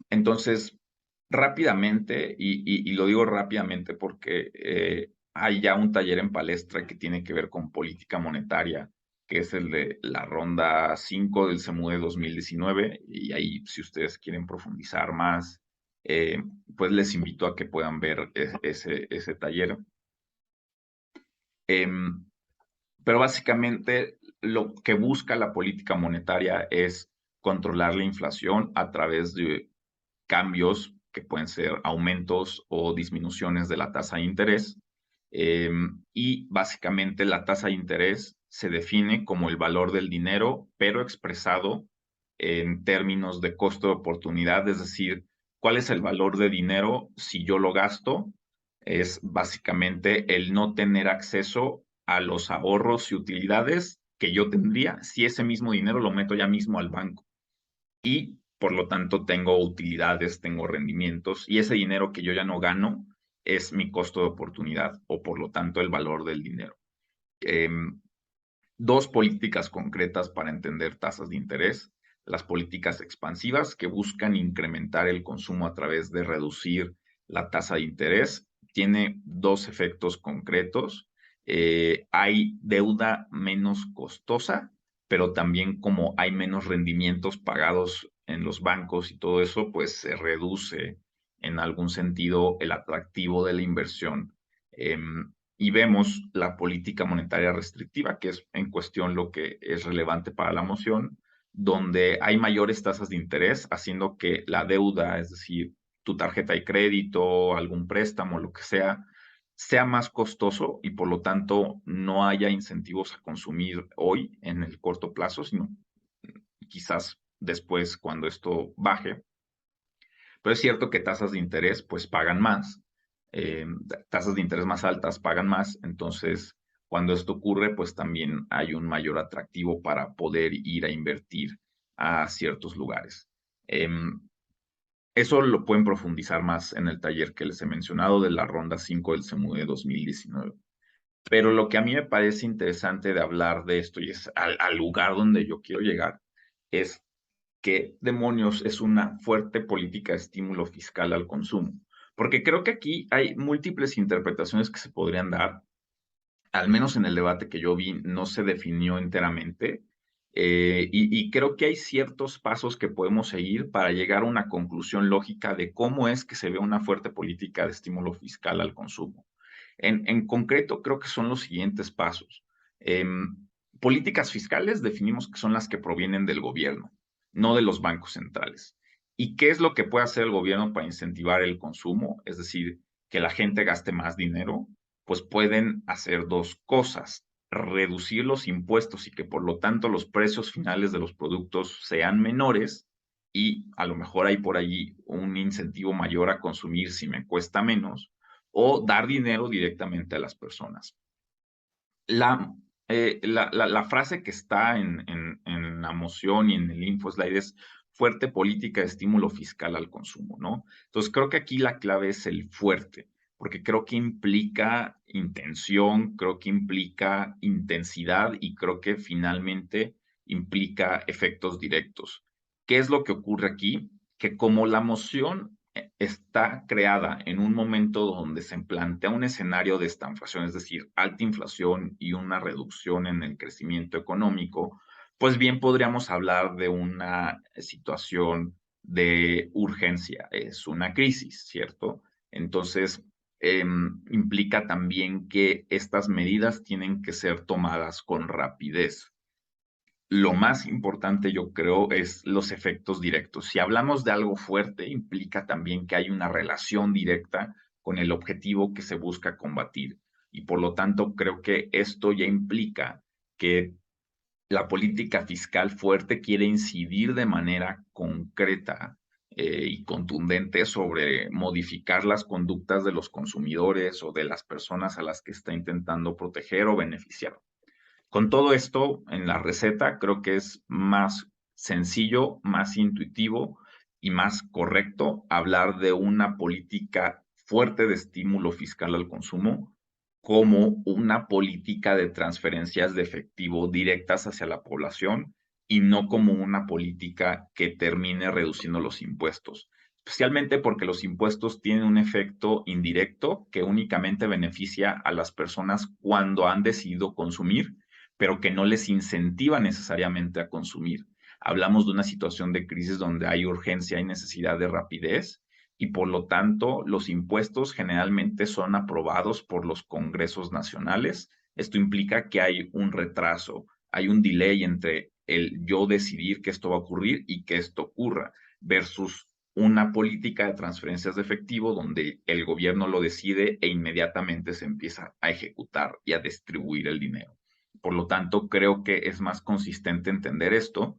Entonces, rápidamente, y lo digo rápidamente porque hay ya un taller en palestra que tiene que ver con política monetaria, que es el de la ronda 5 del CEMUDE 2019, y ahí si ustedes quieren profundizar más, pues les invito a que puedan ver ese taller. Em, pero básicamente lo que busca la política monetaria es controlar la inflación a través de cambios que pueden ser aumentos o disminuciones de la tasa de interés. Y básicamente la tasa de interés se define como el valor del dinero, pero expresado en términos de costo de oportunidad, es decir, cuál es el valor de dinero si yo lo gasto, es básicamente el no tener acceso a los ahorros y utilidades que yo tendría si ese mismo dinero lo meto ya mismo al banco y por lo tanto tengo utilidades, tengo rendimientos y ese dinero que yo ya no gano es mi costo de oportunidad o por lo tanto el valor del dinero. Dos políticas concretas para entender tasas de interés. Las políticas expansivas que buscan incrementar el consumo a través de reducir la tasa de interés. Tiene dos efectos concretos. Hay deuda menos costosa, pero también como hay menos rendimientos pagados en los bancos y todo eso, pues se reduce en algún sentido el atractivo de la inversión. Y vemos la política monetaria restrictiva, que es en cuestión lo que es relevante para la moción, donde hay mayores tasas de interés, haciendo que la deuda, es decir, tu tarjeta de crédito, algún préstamo, lo que sea más costoso y por lo tanto no haya incentivos a consumir hoy en el corto plazo, sino quizás después cuando esto baje. Pero es cierto que tasas de interés pues pagan más, eh, tasas de interés más altas pagan más, entonces cuando esto ocurre pues también hay un mayor atractivo para poder ir a invertir a ciertos lugares. Eso lo pueden profundizar más en el taller que les he mencionado de la ronda 5 del CEMUDE 2019. Pero lo que a mí me parece interesante de hablar de esto, y es al lugar donde yo quiero llegar, es qué demonios es una fuerte política de estímulo fiscal al consumo. Porque creo que aquí hay múltiples interpretaciones que se podrían dar, al menos en el debate que yo vi, no se definió enteramente. Y creo que hay ciertos pasos que podemos seguir para llegar a una conclusión lógica de cómo es que se ve una fuerte política de estímulo fiscal al consumo. En concreto, creo que son los siguientes pasos. Políticas fiscales definimos que son las que provienen del gobierno, no de los bancos centrales. ¿Y qué es lo que puede hacer el gobierno para incentivar el consumo? Es decir, que la gente gaste más dinero, pues pueden hacer dos cosas: reducir los impuestos y que por lo tanto los precios finales de los productos sean menores, y a lo mejor hay por allí un incentivo mayor a consumir si me cuesta menos, o dar dinero directamente a las personas. La, la frase que está en la moción y en el InfoSlide es fuerte política de estímulo fiscal al consumo, ¿no? Entonces creo que aquí la clave es el fuerte, porque creo que implica intención, creo que implica intensidad y creo que finalmente implica efectos directos. ¿Qué es lo que ocurre aquí? Que como la moción está creada en un momento donde se plantea un escenario de estanflación, es decir, alta inflación y una reducción en el crecimiento económico, pues bien podríamos hablar de una situación de urgencia, es una crisis, ¿cierto? Entonces, implica también que estas medidas tienen que ser tomadas con rapidez. Lo más importante, yo creo, es los efectos directos. Si hablamos de algo fuerte, implica también que hay una relación directa con el objetivo que se busca combatir. Y por lo tanto, creo que esto ya implica que la política fiscal fuerte quiere incidir de manera concreta y contundente sobre modificar las conductas de los consumidores o de las personas a las que está intentando proteger o beneficiar. Con todo esto, en la receta creo que es más sencillo, más intuitivo y más correcto hablar de una política fuerte de estímulo fiscal al consumo como una política de transferencias de efectivo directas hacia la población y no como una política que termine reduciendo los impuestos, especialmente porque los impuestos tienen un efecto indirecto que únicamente beneficia a las personas cuando han decidido consumir, pero que no les incentiva necesariamente a consumir. Hablamos de una situación de crisis donde hay urgencia y necesidad de rapidez, y por lo tanto los impuestos generalmente son aprobados por los congresos nacionales. Esto implica que hay un retraso, hay un delay entre el yo decidir que esto va a ocurrir y que esto ocurra, versus una política de transferencias de efectivo donde el gobierno lo decide e inmediatamente se empieza a ejecutar y a distribuir el dinero. Por lo tanto, creo que es más consistente entender esto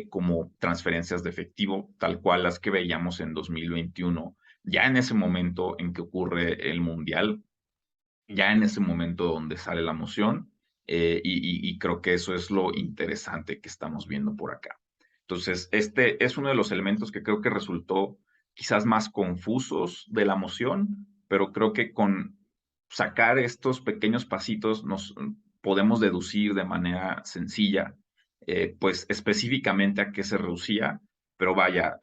como transferencias de efectivo, tal cual las que veíamos en 2021, ya en ese momento en que ocurre el Mundial, ya en ese momento donde sale la moción, y creo que eso es lo interesante que estamos viendo por acá. Entonces, este es uno de los elementos que creo que resultó quizás más confusos de la moción, pero creo que con sacar estos pequeños pasitos nos podemos deducir de manera sencilla, pues específicamente a qué se reducía, pero vaya,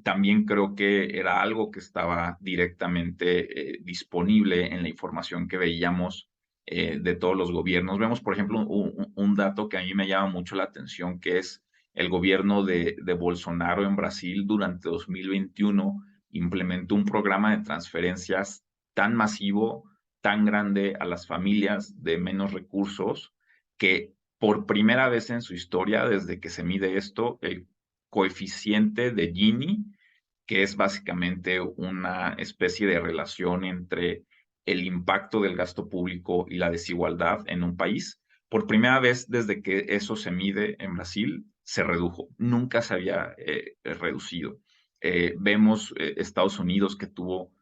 también creo que era algo que estaba directamente disponible en la información que veíamos de todos los gobiernos. Vemos, por ejemplo, un dato que a mí me llama mucho la atención, que es el gobierno de Bolsonaro en Brasil durante 2021 implementó un programa de transferencias tan masivo, tan grande a las familias de menos recursos, que por primera vez en su historia, desde que se mide esto, el coeficiente de Gini, que es básicamente una especie de relación entre el impacto del gasto público y la desigualdad en un país. Por primera vez desde que eso se mide en Brasil, se redujo. Nunca se había reducido. Vemos Estados Unidos que tuvo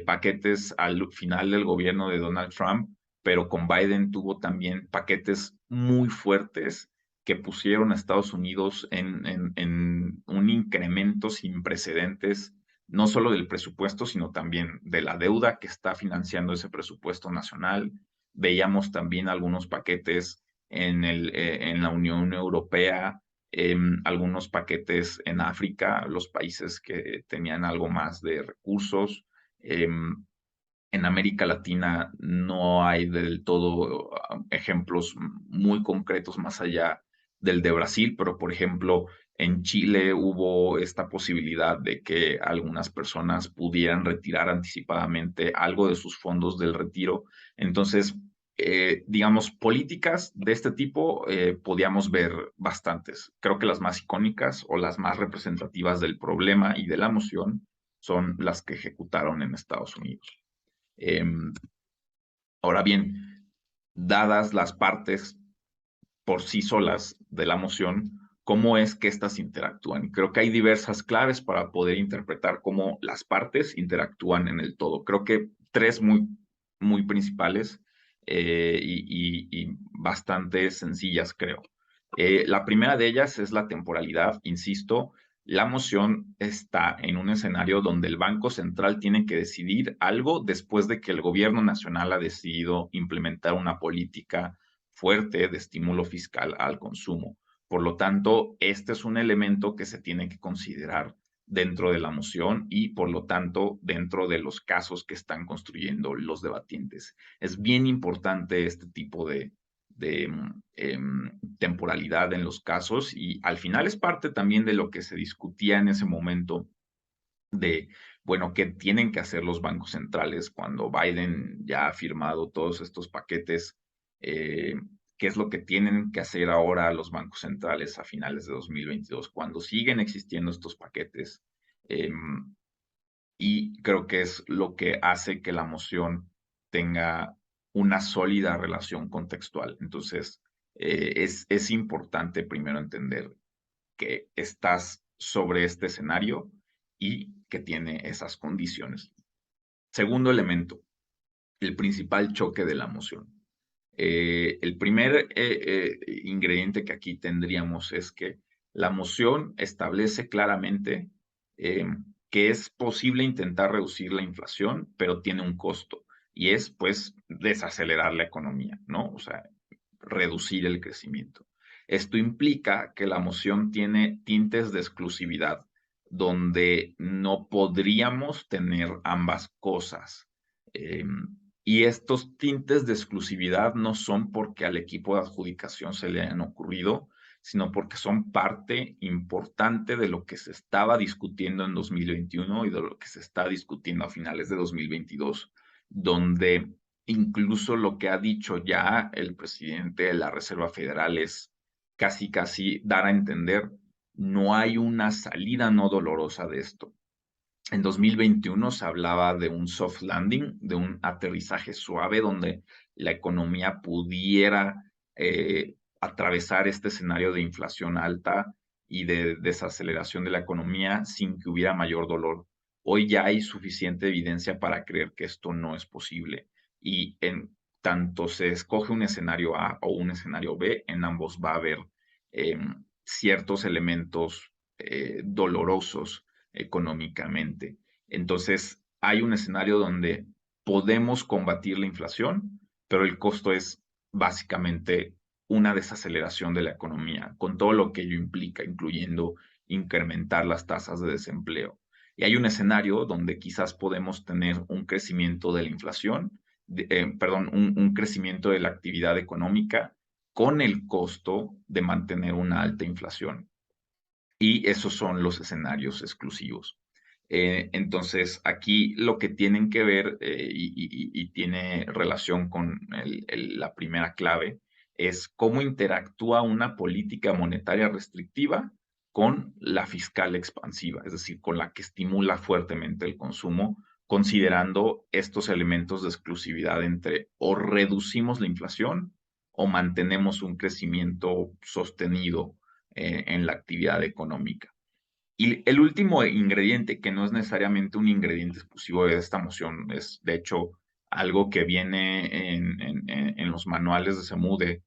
paquetes al final del gobierno de Donald Trump, pero con Biden tuvo también paquetes muy fuertes que pusieron a Estados Unidos en un incremento sin precedentes, no solo del presupuesto, sino también de la deuda que está financiando ese presupuesto nacional. veíamos también algunos paquetes en la Unión Europea, algunos paquetes en África, los países que tenían algo más de recursos. En América Latina no hay del todo ejemplos muy concretos más allá del de Brasil, pero por ejemplo, en Chile hubo esta posibilidad de que algunas personas pudieran retirar anticipadamente algo de sus fondos del retiro. Entonces, digamos, políticas de este tipo podíamos ver bastantes. Creo que las más icónicas o las más representativas del problema y de la moción son las que ejecutaron en Estados Unidos. Em, Ahora bien, dadas las partes por sí solas de la moción, ¿cómo es que éstas interactúan? Creo que hay diversas claves para poder interpretar cómo las partes interactúan en el todo. Creo que tres muy principales y bastante sencillas, creo. La primera de ellas es la temporalidad. Insisto, la moción está en un escenario donde el Banco Central tiene que decidir algo después de que el gobierno nacional ha decidido implementar una política fuerte de estímulo fiscal al consumo. Por lo tanto, este es un elemento que se tiene que considerar dentro de la moción y, por lo tanto, dentro de los casos que están construyendo los debatientes. Es bien importante este tipo de temporalidad en los casos y al final es parte también de lo que se discutía en ese momento de, bueno, qué tienen que hacer los bancos centrales cuando Biden ya ha firmado todos estos paquetes, eh, qué es lo que tienen que hacer ahora los bancos centrales a finales de 2022, cuando siguen existiendo estos paquetes. Y creo que es lo que hace que la moción tenga una sólida relación contextual. Entonces, es importante primero entender que estás sobre este escenario y que tiene esas condiciones. Segundo elemento, el principal choque de la moción. El primer ingrediente que aquí tendríamos es que la moción establece claramente eh, que es posible intentar reducir la inflación, pero tiene un costo y es pues desacelerar la economía, ¿no? O sea, reducir el crecimiento. Esto implica que la moción tiene tintes de exclusividad, donde no podríamos tener ambas cosas. Y estos tintes de exclusividad no son porque al equipo de adjudicación se le hayan ocurrido, sino porque son parte importante de lo que se estaba discutiendo en 2021 y de lo que se está discutiendo a finales de 2022, donde incluso lo que ha dicho ya el presidente de la Reserva Federal es casi dar a entender, no hay una salida no dolorosa de esto. En 2021 se hablaba de un soft landing, de un aterrizaje suave donde la economía pudiera atravesar este escenario de inflación alta y de desaceleración de la economía sin que hubiera mayor dolor. Hoy ya hay suficiente evidencia para creer que esto no es posible y en tanto se escoge un escenario A o un escenario B, en ambos va a haber eh, ciertos elementos dolorosos económicamente. Entonces, hay un escenario donde podemos combatir la inflación, pero el costo es básicamente una desaceleración de la economía, con todo lo que ello implica, incluyendo incrementar las tasas de desempleo. Y hay un escenario donde quizás podemos tener un crecimiento de la inflación, perdón, un crecimiento de la actividad económica con el costo de mantener una alta inflación. Y esos son los escenarios exclusivos. Entonces, aquí lo que tienen que ver y tiene relación con la primera clave es cómo interactúa una política monetaria restrictiva con la fiscal expansiva, es decir, con la que estimula fuertemente el consumo, considerando estos elementos de exclusividad entre o reducimos la inflación o mantenemos un crecimiento sostenido en la actividad económica. Y el último ingrediente, que no es necesariamente un ingrediente exclusivo de esta moción, es de hecho algo que viene en los manuales de SEMUDE.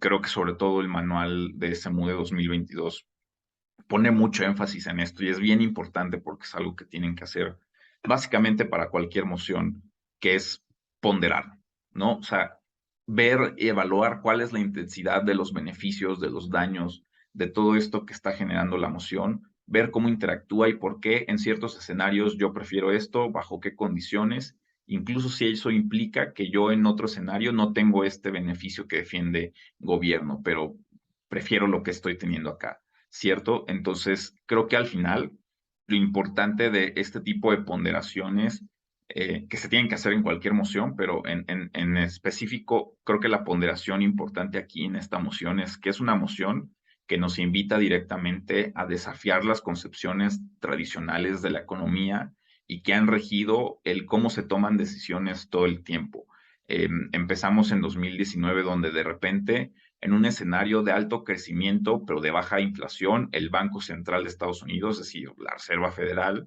Creo que sobre todo el manual de SEMUDE 2022 pone mucho énfasis en esto y es bien importante porque es algo que tienen que hacer básicamente para cualquier moción, que es ponderar, ¿no? O sea, ver y evaluar cuál es la intensidad de los beneficios, de los daños, de todo esto que está generando la emoción, ver cómo interactúa y por qué en ciertos escenarios yo prefiero esto, bajo qué condiciones, incluso si eso implica que yo en otro escenario no tengo este beneficio que defiende gobierno, pero prefiero lo que estoy teniendo acá, ¿cierto? Entonces, creo que al final lo importante de este tipo de ponderaciones que se tienen que hacer en cualquier moción, pero en específico, creo que la ponderación importante aquí en esta moción es que es una moción que nos invita directamente a desafiar las concepciones tradicionales de la economía y que han regido el cómo se toman decisiones todo el tiempo. Empezamos en 2019, donde de repente, en un escenario de alto crecimiento, pero de baja inflación, el Banco Central de Estados Unidos, es decir, la Reserva Federal,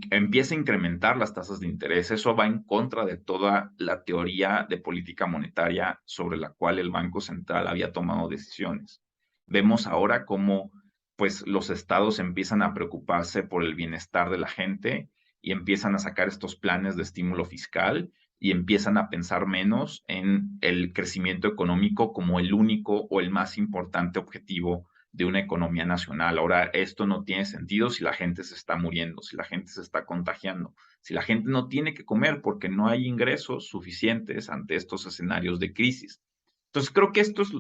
empieza a incrementar las tasas de interés. Eso va en contra de toda la teoría de política monetaria sobre la cual el Banco Central había tomado decisiones. Vemos ahora cómo pues los estados empiezan a preocuparse por el bienestar de la gente y empiezan a sacar estos planes de estímulo fiscal y empiezan a pensar menos en el crecimiento económico como el único o el más importante objetivo de una economía nacional. Ahora, esto no tiene sentido si la gente se está muriendo, si la gente se está contagiando, si la gente no tiene que comer porque no hay ingresos suficientes ante estos escenarios de crisis. Entonces, creo que esto es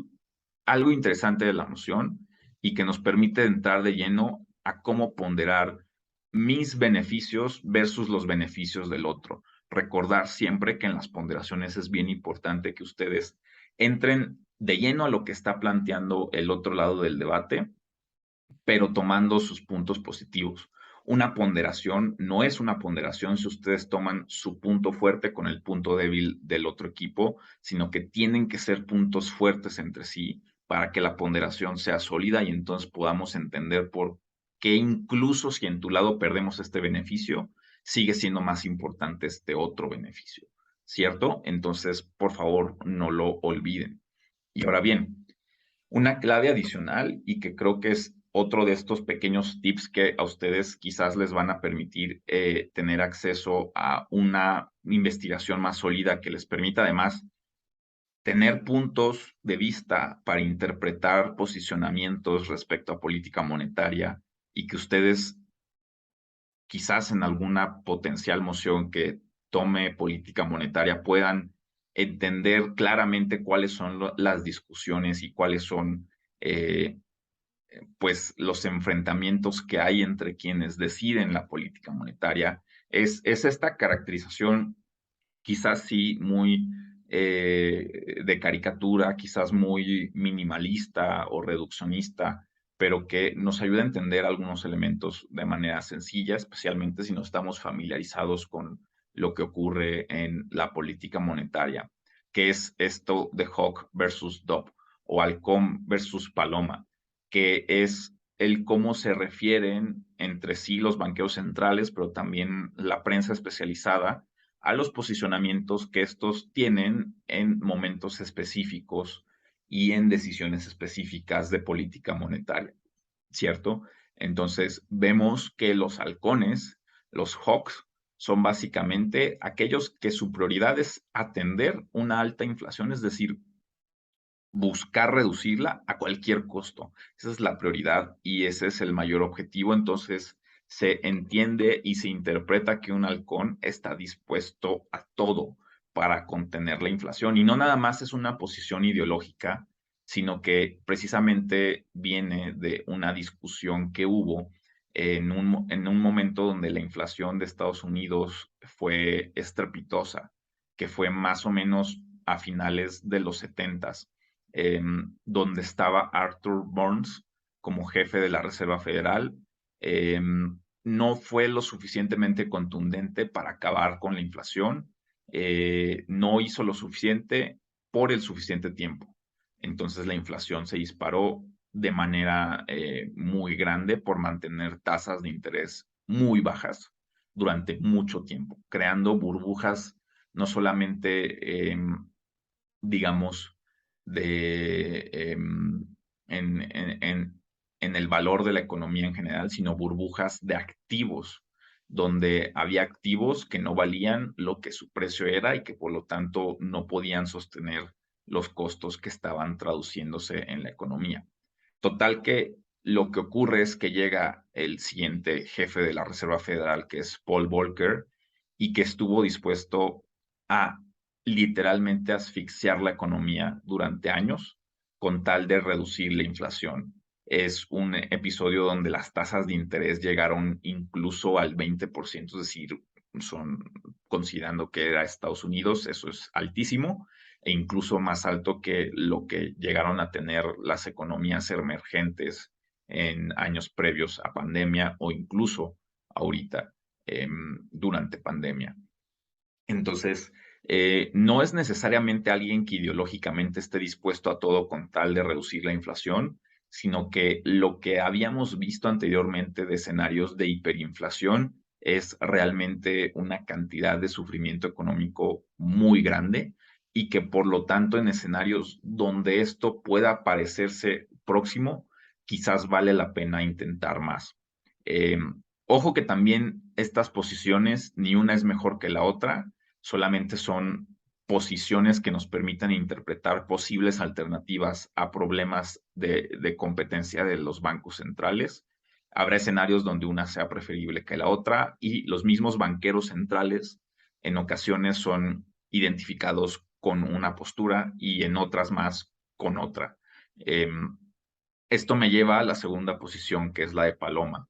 algo interesante de la noción y que nos permite entrar de lleno a cómo ponderar mis beneficios versus los beneficios del otro. Recordar siempre que en las ponderaciones es bien importante que ustedes entren de lleno a lo que está planteando el otro lado del debate, pero tomando sus puntos positivos. Una ponderación no es una ponderación si ustedes toman su punto fuerte con el punto débil del otro equipo, sino que tienen que ser puntos fuertes entre sí para que la ponderación sea sólida y entonces podamos entender por qué incluso si en tu lado perdemos este beneficio, sigue siendo más importante este otro beneficio, ¿cierto? Entonces, por favor, no lo olviden. Y ahora bien, una clave adicional y que creo que es otro de estos pequeños tips que a ustedes quizás les van a permitir tener acceso a una investigación más sólida que les permita además tener puntos de vista para interpretar posicionamientos respecto a política monetaria y que ustedes quizás en alguna potencial moción que tome política monetaria puedan entender claramente cuáles son las discusiones y cuáles son pues los enfrentamientos que hay entre quienes deciden la política monetaria. Es esta caracterización quizás sí muy de caricatura, quizás muy minimalista o reduccionista, pero que nos ayuda a entender algunos elementos de manera sencilla, especialmente si no estamos familiarizados con lo que ocurre en la política monetaria, que es esto de Hawk versus Dove o halcón versus paloma, que es el cómo se refieren entre sí los banqueros centrales, pero también la prensa especializada a los posicionamientos que estos tienen en momentos específicos y en decisiones específicas de política monetaria, ¿cierto? Entonces, vemos que los halcones, los hawks, son básicamente aquellos que su prioridad es atender una alta inflación, es decir, buscar reducirla a cualquier costo. Esa es la prioridad y ese es el mayor objetivo. Entonces, se entiende y se interpreta que un halcón está dispuesto a todo para contener la inflación. Y no nada más es una posición ideológica, sino que precisamente viene de una discusión que hubo en un momento donde la inflación de Estados Unidos fue estrepitosa, que fue más o menos a finales de los 70s, donde estaba Arthur Burns como jefe de la Reserva Federal. Eh, no fue lo suficientemente contundente para acabar con la inflación, no hizo lo suficiente por el suficiente tiempo. Entonces la inflación se disparó de manera muy grande por mantener tasas de interés muy bajas durante mucho tiempo, creando burbujas no solamente, digamos, de, en el valor de la economía en general, sino burbujas de activos donde había activos que no valían lo que su precio era y que por lo tanto no podían sostener los costos que estaban traduciéndose en la economía. Total que lo que ocurre es que llega el siguiente jefe de la Reserva Federal, que es Paul Volcker, y que estuvo dispuesto a literalmente asfixiar la economía durante años con tal de reducir la inflación. Es un episodio donde las tasas de interés llegaron incluso al 20%, es decir, son, considerando que era Estados Unidos, eso es altísimo, e incluso más alto que lo que llegaron a tener las economías emergentes en años previos a pandemia o incluso ahorita durante pandemia. Entonces, no es necesariamente alguien que ideológicamente esté dispuesto a todo con tal de reducir la inflación, sino que lo que habíamos visto anteriormente de escenarios de hiperinflación es realmente una cantidad de sufrimiento económico muy grande y que por lo tanto en escenarios donde esto pueda parecerse próximo, quizás vale la pena intentar más. Eh, Ojo que también estas posiciones, ni una es mejor que la otra, solamente son posiciones que nos permitan interpretar posibles alternativas a problemas de competencia de los bancos centrales. Habrá escenarios donde una sea preferible que la otra y los mismos banqueros centrales en ocasiones son identificados con una postura y en otras más con otra. Esto me lleva a la segunda posición, que es la de Paloma,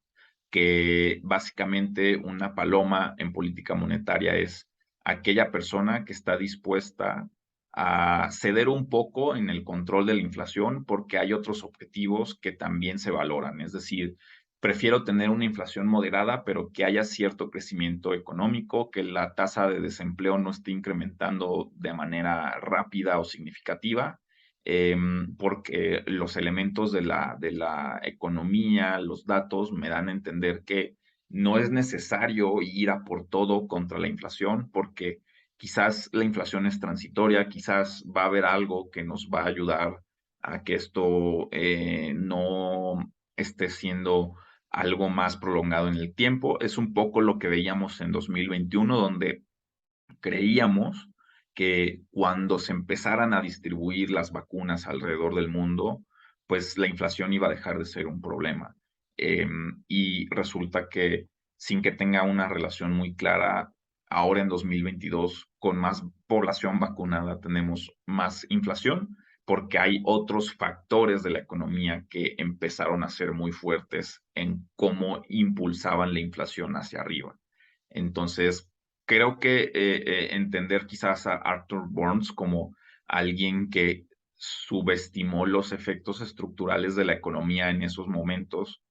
que básicamente una paloma en política monetaria es aquella persona que está dispuesta a ceder un poco en el control de la inflación porque hay otros objetivos que también se valoran. Es decir, prefiero tener una inflación moderada, pero que haya cierto crecimiento económico, que la tasa de desempleo no esté incrementando de manera rápida o significativa, porque los elementos de la economía, los datos, me dan a entender que no es necesario ir a por todo contra la inflación, porque quizás la inflación es transitoria, quizás va a haber algo que nos va a ayudar a que esto no esté siendo algo más prolongado en el tiempo. Es un poco lo que veíamos en 2021, donde creíamos que cuando se empezaran a distribuir las vacunas alrededor del mundo, pues la inflación iba a dejar de ser un problema. Y resulta que sin que tenga una relación muy clara, ahora en 2022, con más población vacunada, tenemos más inflación porque hay otros factores de la economía que empezaron a ser muy fuertes en cómo impulsaban la inflación hacia arriba. Entonces, creo que entender quizás a Arthur Burns como alguien que subestimó los efectos estructurales de la economía en esos momentos,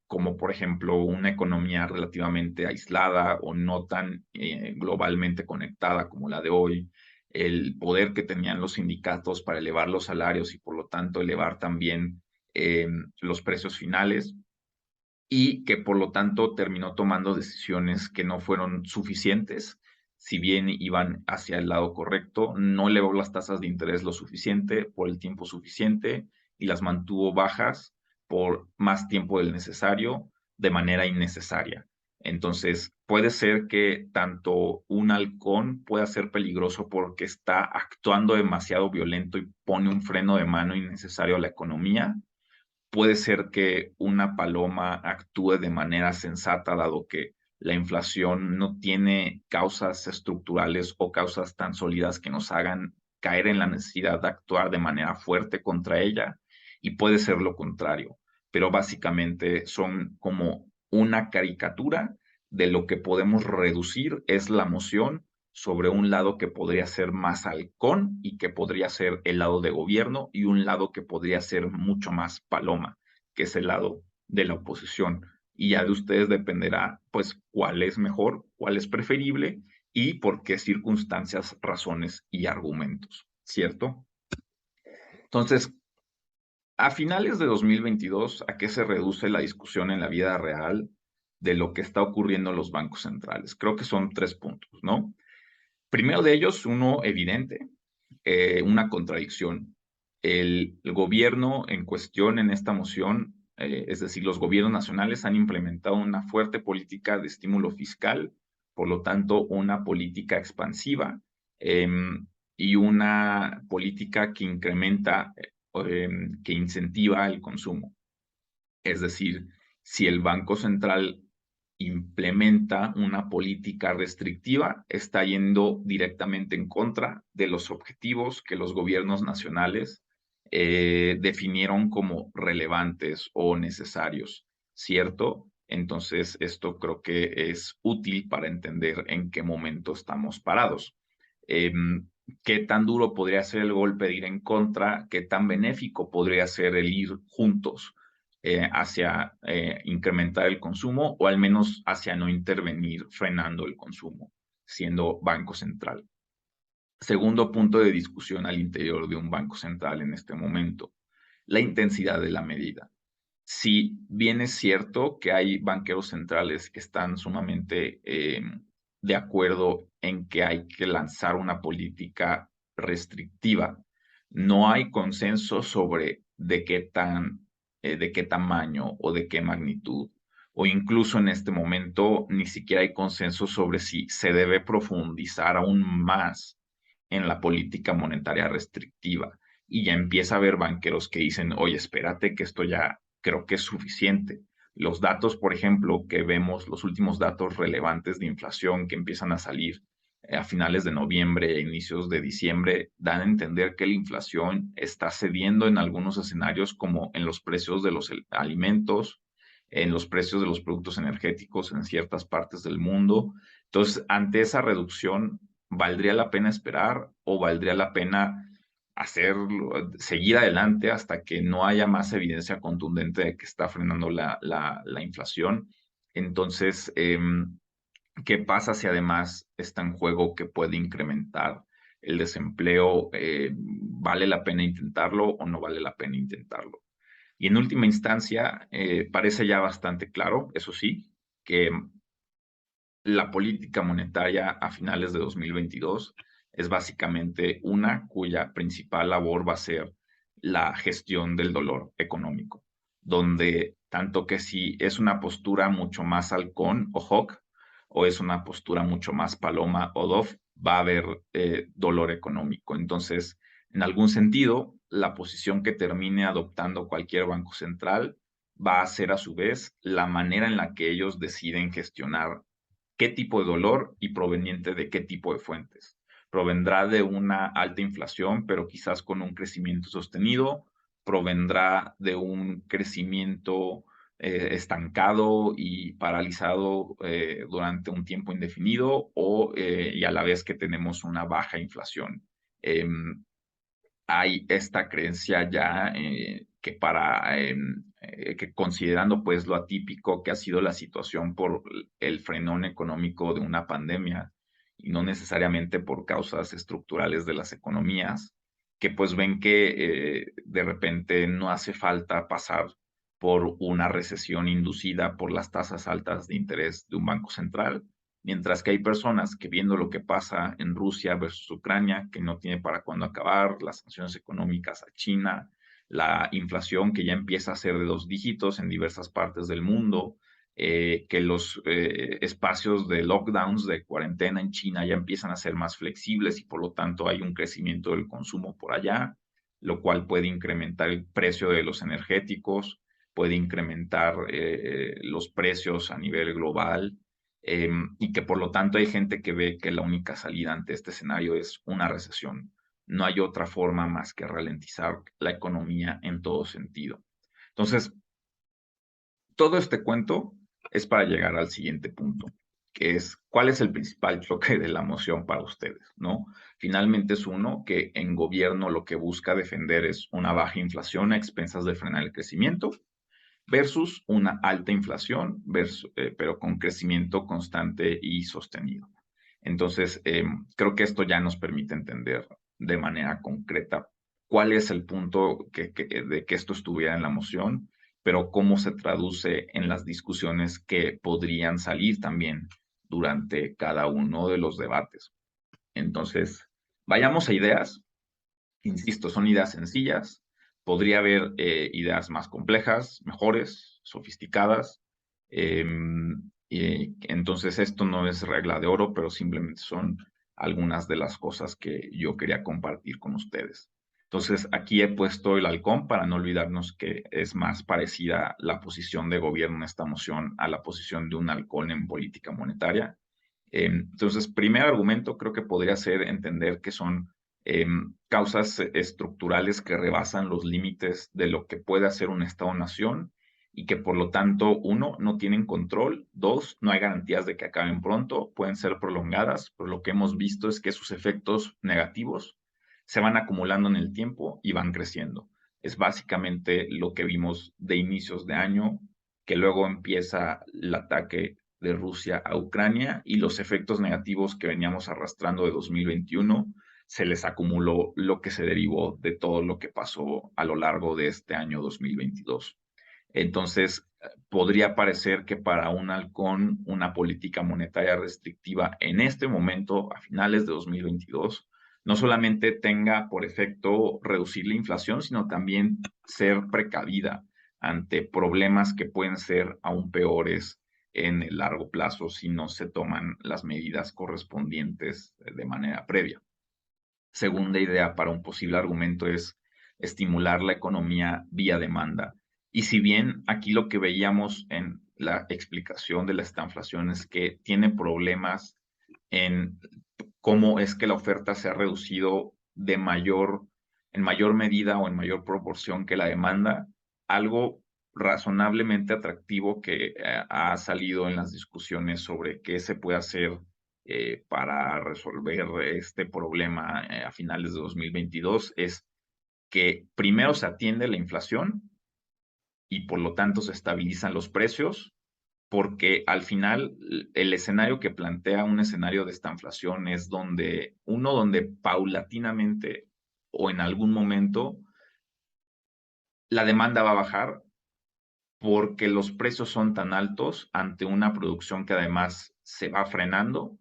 como por ejemplo una economía relativamente aislada o no tan globalmente conectada como la de hoy, el poder que tenían los sindicatos para elevar los salarios y por lo tanto elevar también los precios finales y que por lo tanto terminó tomando decisiones que no fueron suficientes, si bien iban hacia el lado correcto, no elevó las tasas de interés lo suficiente por el tiempo suficiente y las mantuvo bajas por más tiempo del necesario de manera innecesaria. Entonces, puede ser que tanto un halcón pueda ser peligroso porque está actuando demasiado violento y pone un freno de mano innecesario a la economía. Puede ser que una paloma actúe de manera sensata, dado que la inflación no tiene causas estructurales o causas tan sólidas que nos hagan caer en la necesidad de actuar de manera fuerte contra ella, y puede ser lo contrario, pero básicamente son como una caricatura de lo que podemos reducir es la emoción sobre un lado que podría ser más halcón y que podría ser el lado de gobierno y un lado que podría ser mucho más paloma, que es el lado de la oposición. Y ya de ustedes dependerá, pues, cuál es mejor, cuál es preferible y por qué circunstancias, razones y argumentos, ¿cierto? Entonces, a finales de 2022, ¿a qué se reduce la discusión en la vida real de lo que está ocurriendo en los bancos centrales? Creo que son 3 puntos, ¿no? Primero de ellos, uno evidente, una contradicción. El gobierno en cuestión en esta moción es decir, los gobiernos nacionales han implementado una fuerte política de estímulo fiscal, por lo tanto, una política expansiva y una política que incrementa, que incentiva el consumo. Es decir, si el Banco Central implementa una política restrictiva, está yendo directamente en contra de los objetivos que los gobiernos nacionales definieron como relevantes o necesarios, ¿cierto? Entonces, esto creo que es útil para entender en qué momento estamos parados. ¿Qué tan duro podría ser el golpe de ir en contra? ¿Qué tan benéfico podría ser el ir juntos? Hacia incrementar el consumo o al menos hacia no intervenir frenando el consumo, siendo Banco Central. Segundo punto de discusión al interior de un Banco Central en este momento, la intensidad de la medida. Si bien es cierto que hay banqueros centrales que están sumamente de acuerdo en que hay que lanzar una política restrictiva, no hay consenso sobre de qué tamaño o de qué magnitud, o incluso en este momento ni siquiera hay consenso sobre si se debe profundizar aún más en la política monetaria restrictiva. Y ya empieza a haber banqueros que dicen, oye, espérate que esto ya creo que es suficiente. Los datos, por ejemplo, que vemos, los últimos datos relevantes de inflación que empiezan a salir a finales de noviembre e inicios de diciembre, dan a entender que la inflación está cediendo en algunos escenarios como en los precios de los alimentos, en los precios de los productos energéticos en ciertas partes del mundo. Entonces, ante esa reducción, ¿valdría la pena esperar o valdría la pena seguir adelante hasta que no haya más evidencia contundente de que está frenando la inflación? Entonces, ¿qué pasa si además está en juego que puede incrementar el desempleo? ¿Vale la pena intentarlo o no vale la pena intentarlo? Y en última instancia, parece ya bastante claro, eso sí, que la política monetaria a finales de 2022 es básicamente una cuya principal labor va a ser la gestión del dolor económico, donde tanto que si es una postura mucho más halcón o hawk, o es una postura mucho más paloma o dove, va a haber dolor económico. Entonces, en algún sentido, la posición que termine adoptando cualquier banco central va a ser a su vez la manera en la que ellos deciden gestionar qué tipo de dolor y proveniente de qué tipo de fuentes. Provendrá de una alta inflación, pero quizás con un crecimiento sostenido, provendrá de un crecimiento estancado y paralizado durante un tiempo indefinido y a la vez que tenemos una baja inflación. Hay esta creencia ya que considerando pues lo atípico que ha sido la situación por el frenón económico de una pandemia y no necesariamente por causas estructurales de las economías, que pues ven que de repente no hace falta pasar por una recesión inducida por las tasas altas de interés de un banco central. Mientras que hay personas que viendo lo que pasa en Rusia versus Ucrania, que no tiene para cuándo acabar, las sanciones económicas a China, la inflación que ya empieza a ser de 2 dígitos en diversas partes del mundo, que los espacios de lockdowns, de cuarentena en China ya empiezan a ser más flexibles y por lo tanto hay un crecimiento del consumo por allá, lo cual puede incrementar el precio de los energéticos, puede incrementar los precios a nivel global y que por lo tanto hay gente que ve que la única salida ante este escenario es una recesión. No hay otra forma más que ralentizar la economía en todo sentido. Entonces, todo este cuento es para llegar al siguiente punto, que es cuál es el principal choque de la moción para ustedes, ¿no? Finalmente es uno que en gobierno lo que busca defender es una baja inflación a expensas de frenar el crecimiento, versus una alta inflación, pero con crecimiento constante y sostenido. Entonces, creo que esto ya nos permite entender de manera concreta cuál es el punto de que esto estuviera en la moción, pero cómo se traduce en las discusiones que podrían salir también durante cada uno de los debates. Entonces, vayamos a ideas. Insisto, son ideas sencillas, Podría haber ideas más complejas, mejores, sofisticadas. Entonces, esto no es regla de oro, pero simplemente son algunas de las cosas que yo quería compartir con ustedes. Entonces, aquí he puesto el halcón para no olvidarnos que es más parecida la posición de gobierno en esta moción a la posición de un halcón en política monetaria. Entonces, primer argumento creo que podría ser entender que son causas estructurales que rebasan los límites de lo que puede hacer un Estado-nación y que por lo tanto, uno, no tienen control, dos, no hay garantías de que acaben pronto, pueden ser prolongadas, pero lo que hemos visto es que sus efectos negativos se van acumulando en el tiempo y van creciendo. Es básicamente lo que vimos de inicios de año, que luego empieza el ataque de Rusia a Ucrania y los efectos negativos que veníamos arrastrando de 2021 se les acumuló lo que se derivó de todo lo que pasó a lo largo de este año 2022. Entonces, podría parecer que para un halcón, una política monetaria restrictiva en este momento, a finales de 2022, no solamente tenga por efecto reducir la inflación, sino también ser precavida ante problemas que pueden ser aún peores en el largo plazo si no se toman las medidas correspondientes de manera previa. Segunda idea para un posible argumento es estimular la economía vía demanda. Y si bien aquí lo que veíamos en la explicación de la estanflación es que tiene problemas en cómo es que la oferta se ha reducido en mayor medida o en mayor proporción que la demanda, algo razonablemente atractivo que ha salido en las discusiones sobre qué se puede hacer para resolver este problema a finales de 2022 es que primero se atiende la inflación y por lo tanto se estabilizan los precios, porque al final el escenario que plantea un escenario de esta inflación es donde paulatinamente o en algún momento la demanda va a bajar porque los precios son tan altos ante una producción que además se va frenando,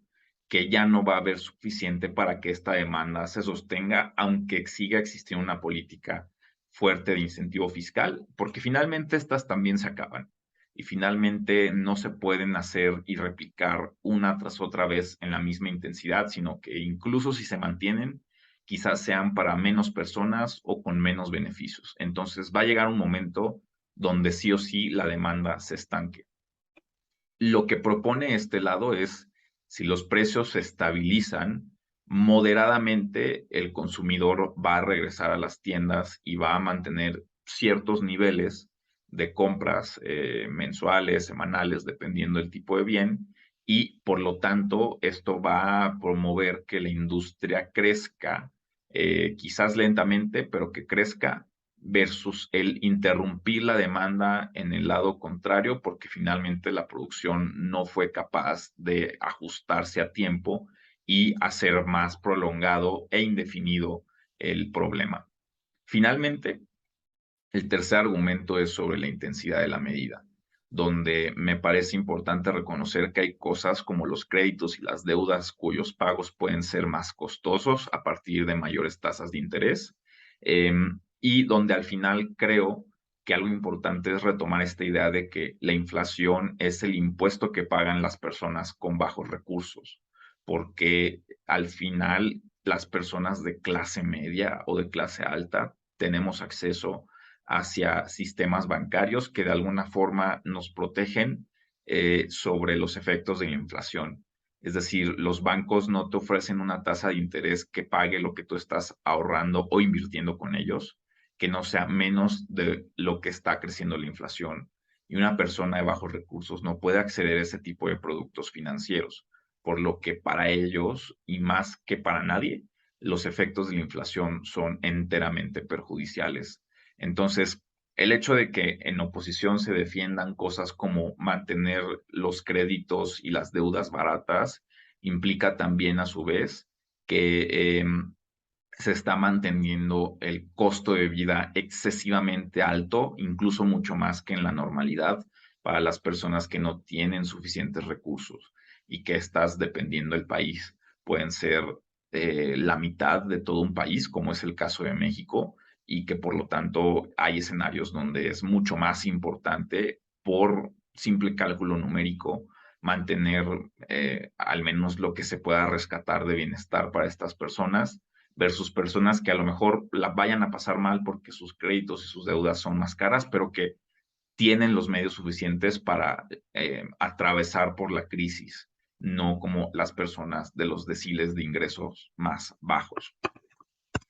que ya no va a haber suficiente para que esta demanda se sostenga, aunque siga existiendo una política fuerte de incentivo fiscal, porque finalmente estas también se acaban y finalmente no se pueden hacer y replicar una tras otra vez en la misma intensidad, sino que incluso si se mantienen, quizás sean para menos personas o con menos beneficios. Entonces va a llegar un momento donde sí o sí la demanda se estanque. Lo que propone este lado es, si los precios se estabilizan, moderadamente el consumidor va a regresar a las tiendas y va a mantener ciertos niveles de compras mensuales, semanales, dependiendo del tipo de bien, y por lo tanto esto va a promover que la industria crezca, quizás lentamente, pero que crezca versus el interrumpir la demanda en el lado contrario, porque finalmente la producción no fue capaz de ajustarse a tiempo y hacer más prolongado e indefinido el problema. Finalmente, el tercer argumento es sobre la intensidad de la medida, donde me parece importante reconocer que hay cosas como los créditos y las deudas cuyos pagos pueden ser más costosos a partir de mayores tasas de interés, y donde al final creo que algo importante es retomar esta idea de que la inflación es el impuesto que pagan las personas con bajos recursos, porque al final las personas de clase media o de clase alta tenemos acceso hacia sistemas bancarios que de alguna forma nos protegen sobre los efectos de la inflación. Es decir, los bancos no te ofrecen una tasa de interés que pague lo que tú estás ahorrando o invirtiendo con ellos, que no sea menos de lo que está creciendo la inflación. Y una persona de bajos recursos no puede acceder a ese tipo de productos financieros, por lo que para ellos, y más que para nadie, los efectos de la inflación son enteramente perjudiciales. Entonces, el hecho de que en oposición se defiendan cosas como mantener los créditos y las deudas baratas implica también a su vez que se está manteniendo el costo de vida excesivamente alto, incluso mucho más que en la normalidad para las personas que no tienen suficientes recursos y que estás dependiendo del país. Pueden ser la mitad de todo un país, como es el caso de México, y que por lo tanto hay escenarios donde es mucho más importante por simple cálculo numérico mantener al menos lo que se pueda rescatar de bienestar para estas personas versus personas que a lo mejor la vayan a pasar mal porque sus créditos y sus deudas son más caras, pero que tienen los medios suficientes para atravesar por la crisis, no como las personas de los deciles de ingresos más bajos.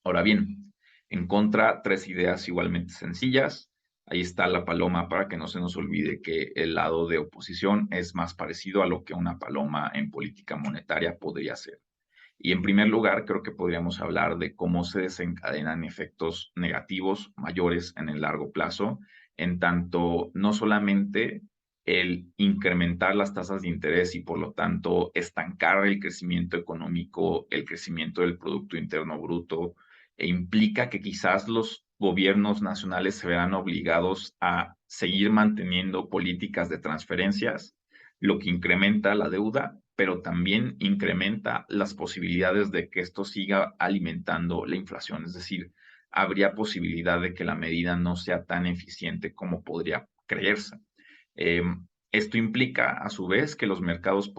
Ahora bien, en contra, tres ideas igualmente sencillas. Ahí está la paloma para que no se nos olvide que el lado de oposición es más parecido a lo que una paloma en política monetaria podría ser. Y en primer lugar, creo que podríamos hablar de cómo se desencadenan efectos negativos mayores en el largo plazo, en tanto no solamente el incrementar las tasas de interés y por lo tanto estancar el crecimiento económico, el crecimiento del Producto Interno Bruto, implica que quizás los gobiernos nacionales se verán obligados a seguir manteniendo políticas de transferencias, lo que incrementa la deuda, pero también incrementa las posibilidades de que esto siga alimentando la inflación. Es decir, habría posibilidad de que la medida no sea tan eficiente como podría creerse. Eh, Esto implica, a su vez, que los mercados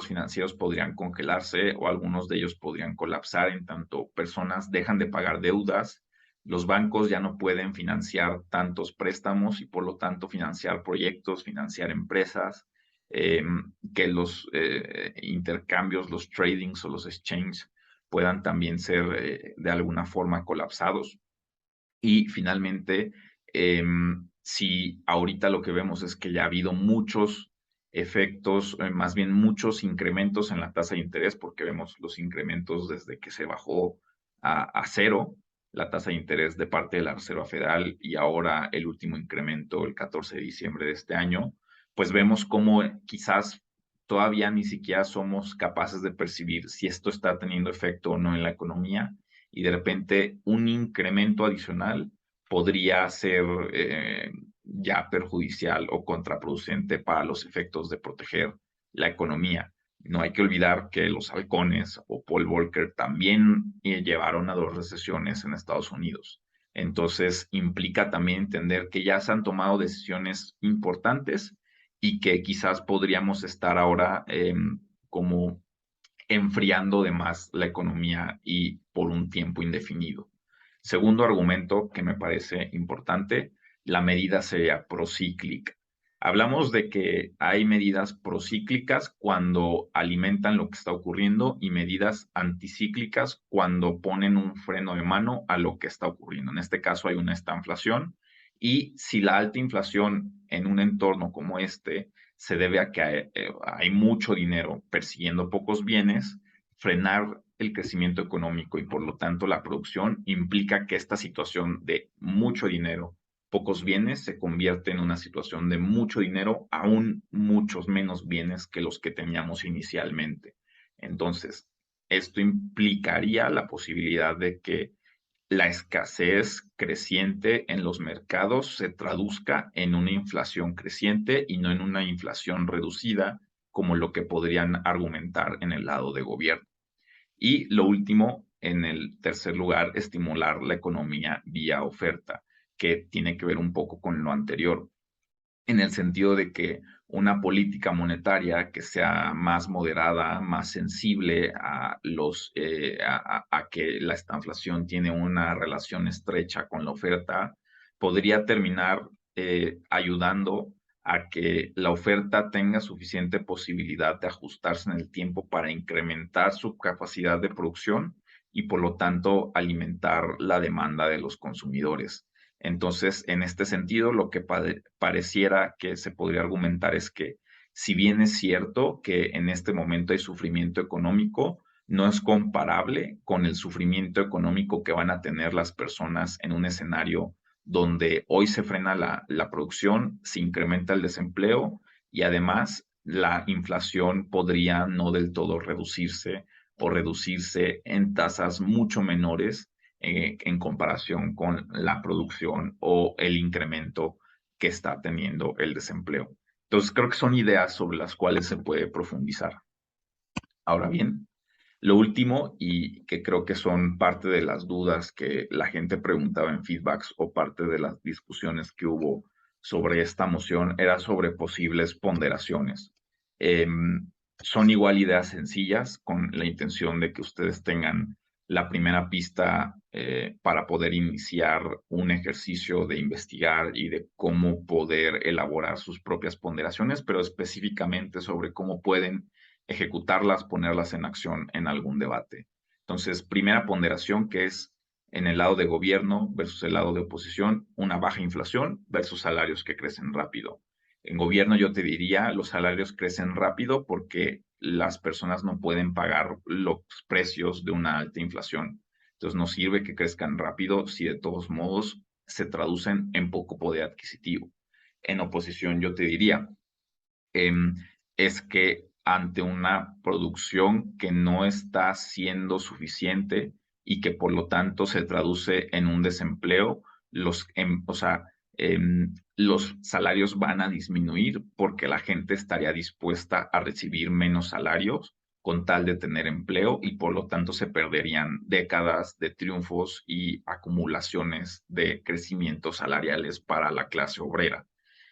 financieros podrían congelarse o algunos de ellos podrían colapsar en tanto personas dejan de pagar deudas, los bancos ya no pueden financiar tantos préstamos y por lo tanto financiar proyectos, financiar empresas, eh, que los intercambios, los tradings o los exchanges puedan también ser de alguna forma colapsados. Y finalmente, si ahorita lo que vemos es que ya ha habido muchos efectos, más bien muchos incrementos en la tasa de interés, porque vemos los incrementos desde que se bajó a cero la tasa de interés de parte de la Reserva Federal y ahora el último incremento el 14 de diciembre de este año, pues vemos cómo quizás todavía ni siquiera somos capaces de percibir si esto está teniendo efecto o no en la economía y de repente un incremento adicional podría ser ya perjudicial o contraproducente para los efectos de proteger la economía. No hay que olvidar que los halcones o Paul Volcker también llevaron a dos recesiones en Estados Unidos. Entonces, implica también entender que ya se han tomado decisiones importantes y que quizás podríamos estar ahora como enfriando de más la economía y por un tiempo indefinido. Segundo argumento que me parece importante, la medida sería procíclica. Hablamos de que hay medidas procíclicas cuando alimentan lo que está ocurriendo y medidas anticíclicas cuando ponen un freno de mano a lo que está ocurriendo. En este caso hay una estanflación y si la alta inflación en un entorno como este se debe a que hay mucho dinero persiguiendo pocos bienes, frenar el crecimiento económico y por lo tanto la producción implica que esta situación de mucho dinero, pocos bienes, se convierte en una situación de mucho dinero, aún muchos menos bienes que los que teníamos inicialmente. Entonces, esto implicaría la posibilidad de que la escasez creciente en los mercados se traduzca en una inflación creciente y no en una inflación reducida, como lo que podrían argumentar en el lado de gobierno. Y lo último, en el tercer lugar, estimular la economía vía oferta, que tiene que ver un poco con lo anterior en el sentido de que una política monetaria que sea más moderada, más sensible a a que la estanflación tiene una relación estrecha con la oferta, podría terminar ayudando a que la oferta tenga suficiente posibilidad de ajustarse en el tiempo para incrementar su capacidad de producción y por lo tanto alimentar la demanda de los consumidores. Entonces, en este sentido, lo que pareciera que se podría argumentar es que si bien es cierto que en este momento hay sufrimiento económico, no es comparable con el sufrimiento económico que van a tener las personas en un escenario donde hoy se frena la producción, se incrementa el desempleo y además la inflación podría no del todo reducirse o reducirse en tasas mucho menores en comparación con la producción o el incremento que está teniendo el desempleo. Entonces, creo que son ideas sobre las cuales se puede profundizar. Ahora bien, Lo último, y que creo que son parte de las dudas que la gente preguntaba en feedbacks o parte de las discusiones que hubo sobre esta moción, era sobre posibles ponderaciones. Son igual ideas sencillas con la intención de que ustedes tengan la primera pista para poder iniciar un ejercicio de investigar y de cómo poder elaborar sus propias ponderaciones, pero específicamente sobre cómo pueden ejecutarlas, ponerlas en acción en algún debate. Entonces, primera ponderación que es en el lado de gobierno versus el lado de oposición, una baja inflación versus salarios que crecen rápido. En gobierno yo te diría, los salarios crecen rápido porque las personas no pueden pagar los precios de una alta inflación. Entonces no sirve que crezcan rápido si de todos modos se traducen en poco poder adquisitivo. En oposición yo te diría, es que ante una producción que no está siendo suficiente y que por lo tanto se traduce en un desempleo, los salarios van a disminuir porque la gente estaría dispuesta a recibir menos salarios con tal de tener empleo y por lo tanto se perderían décadas de triunfos y acumulaciones de crecimientos salariales para la clase obrera.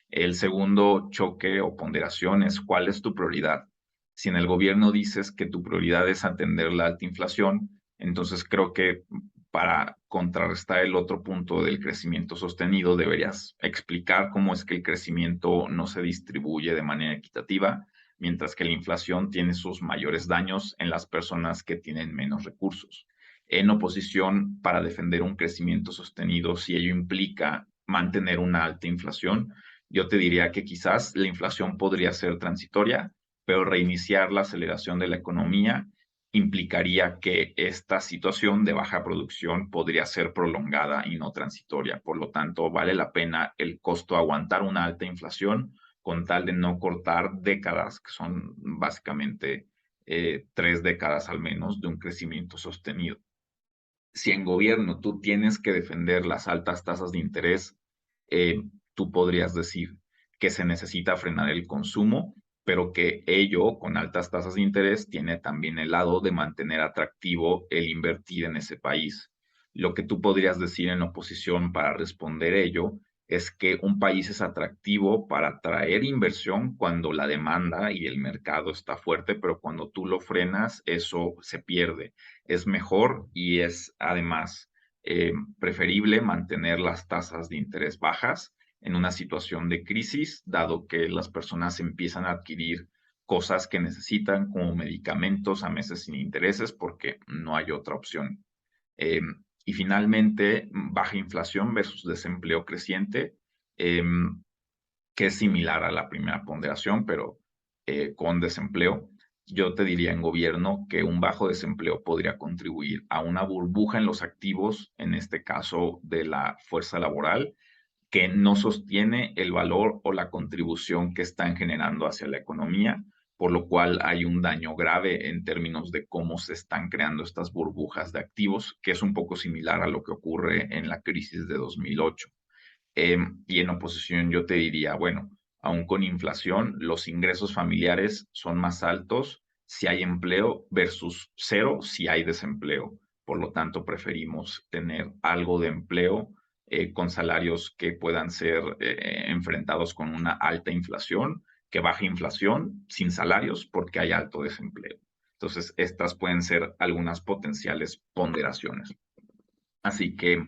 El segundo choque o ponderación es cuál es tu prioridad. Si en el gobierno dices que tu prioridad es atender la alta inflación, entonces creo que para contrarrestar el otro punto del crecimiento sostenido, deberías explicar cómo es que el crecimiento no se distribuye de manera equitativa, mientras que la inflación tiene sus mayores daños en las personas que tienen menos recursos. En oposición, para defender un crecimiento sostenido, si ello implica mantener una alta inflación, yo te diría que quizás la inflación podría ser transitoria, pero reiniciar la aceleración de la economía implicaría que esta situación de baja producción podría ser prolongada y no transitoria. Por lo tanto, vale la pena el costo aguantar una alta inflación con tal de no cortar décadas, que son básicamente 3 décadas al menos de un crecimiento sostenido. Si en gobierno tú tienes que defender las altas tasas de interés, tú podrías decir que se necesita frenar el consumo, pero que ello, con altas tasas de interés, tiene también el lado de mantener atractivo el invertir en ese país. Lo que tú podrías decir en oposición para responder ello es que un país es atractivo para atraer inversión cuando la demanda y el mercado está fuerte, pero cuando tú lo frenas, eso se pierde. Es mejor y es además preferible mantener las tasas de interés bajas en una situación de crisis, dado que las personas empiezan a adquirir cosas que necesitan como medicamentos a meses sin intereses porque no hay otra opción. Eh, y finalmente, baja inflación versus desempleo creciente, eh, que es similar a la primera ponderación, pero con desempleo. Yo te diría en gobierno que un bajo desempleo podría contribuir a una burbuja en los activos, en este caso de la fuerza laboral, que no sostiene el valor o la contribución que están generando hacia la economía, por lo cual hay un daño grave en términos de cómo se están creando estas burbujas de activos, que es un poco similar a lo que ocurre en la crisis de 2008. Y en oposición yo te diría, bueno, aún con inflación, los ingresos familiares son más altos si hay empleo versus cero si hay desempleo. Por lo tanto, preferimos tener algo de empleo con salarios que puedan ser enfrentados con una alta inflación, que baja inflación sin salarios porque hay alto desempleo. Entonces, estas pueden ser algunas potenciales ponderaciones. Así que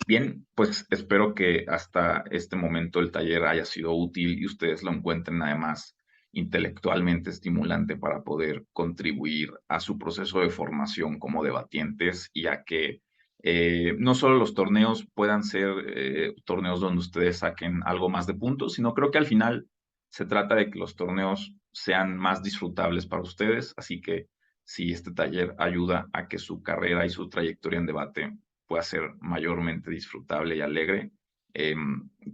bien, pues espero que hasta este momento el taller haya sido útil y ustedes lo encuentren además intelectualmente estimulante para poder contribuir a su proceso de formación como debatientes y a que no solo los torneos puedan ser torneos donde ustedes saquen algo más de puntos, sino creo que al final se trata de que los torneos sean más disfrutables para ustedes, así que si este taller ayuda a que su carrera y su trayectoria en debate pueda ser mayormente disfrutable y alegre, eh,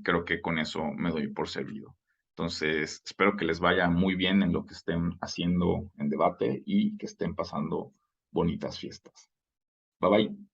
creo que con eso me doy por servido. Entonces, espero que les vaya muy bien en lo que estén haciendo en debate y que estén pasando bonitas fiestas. Bye bye.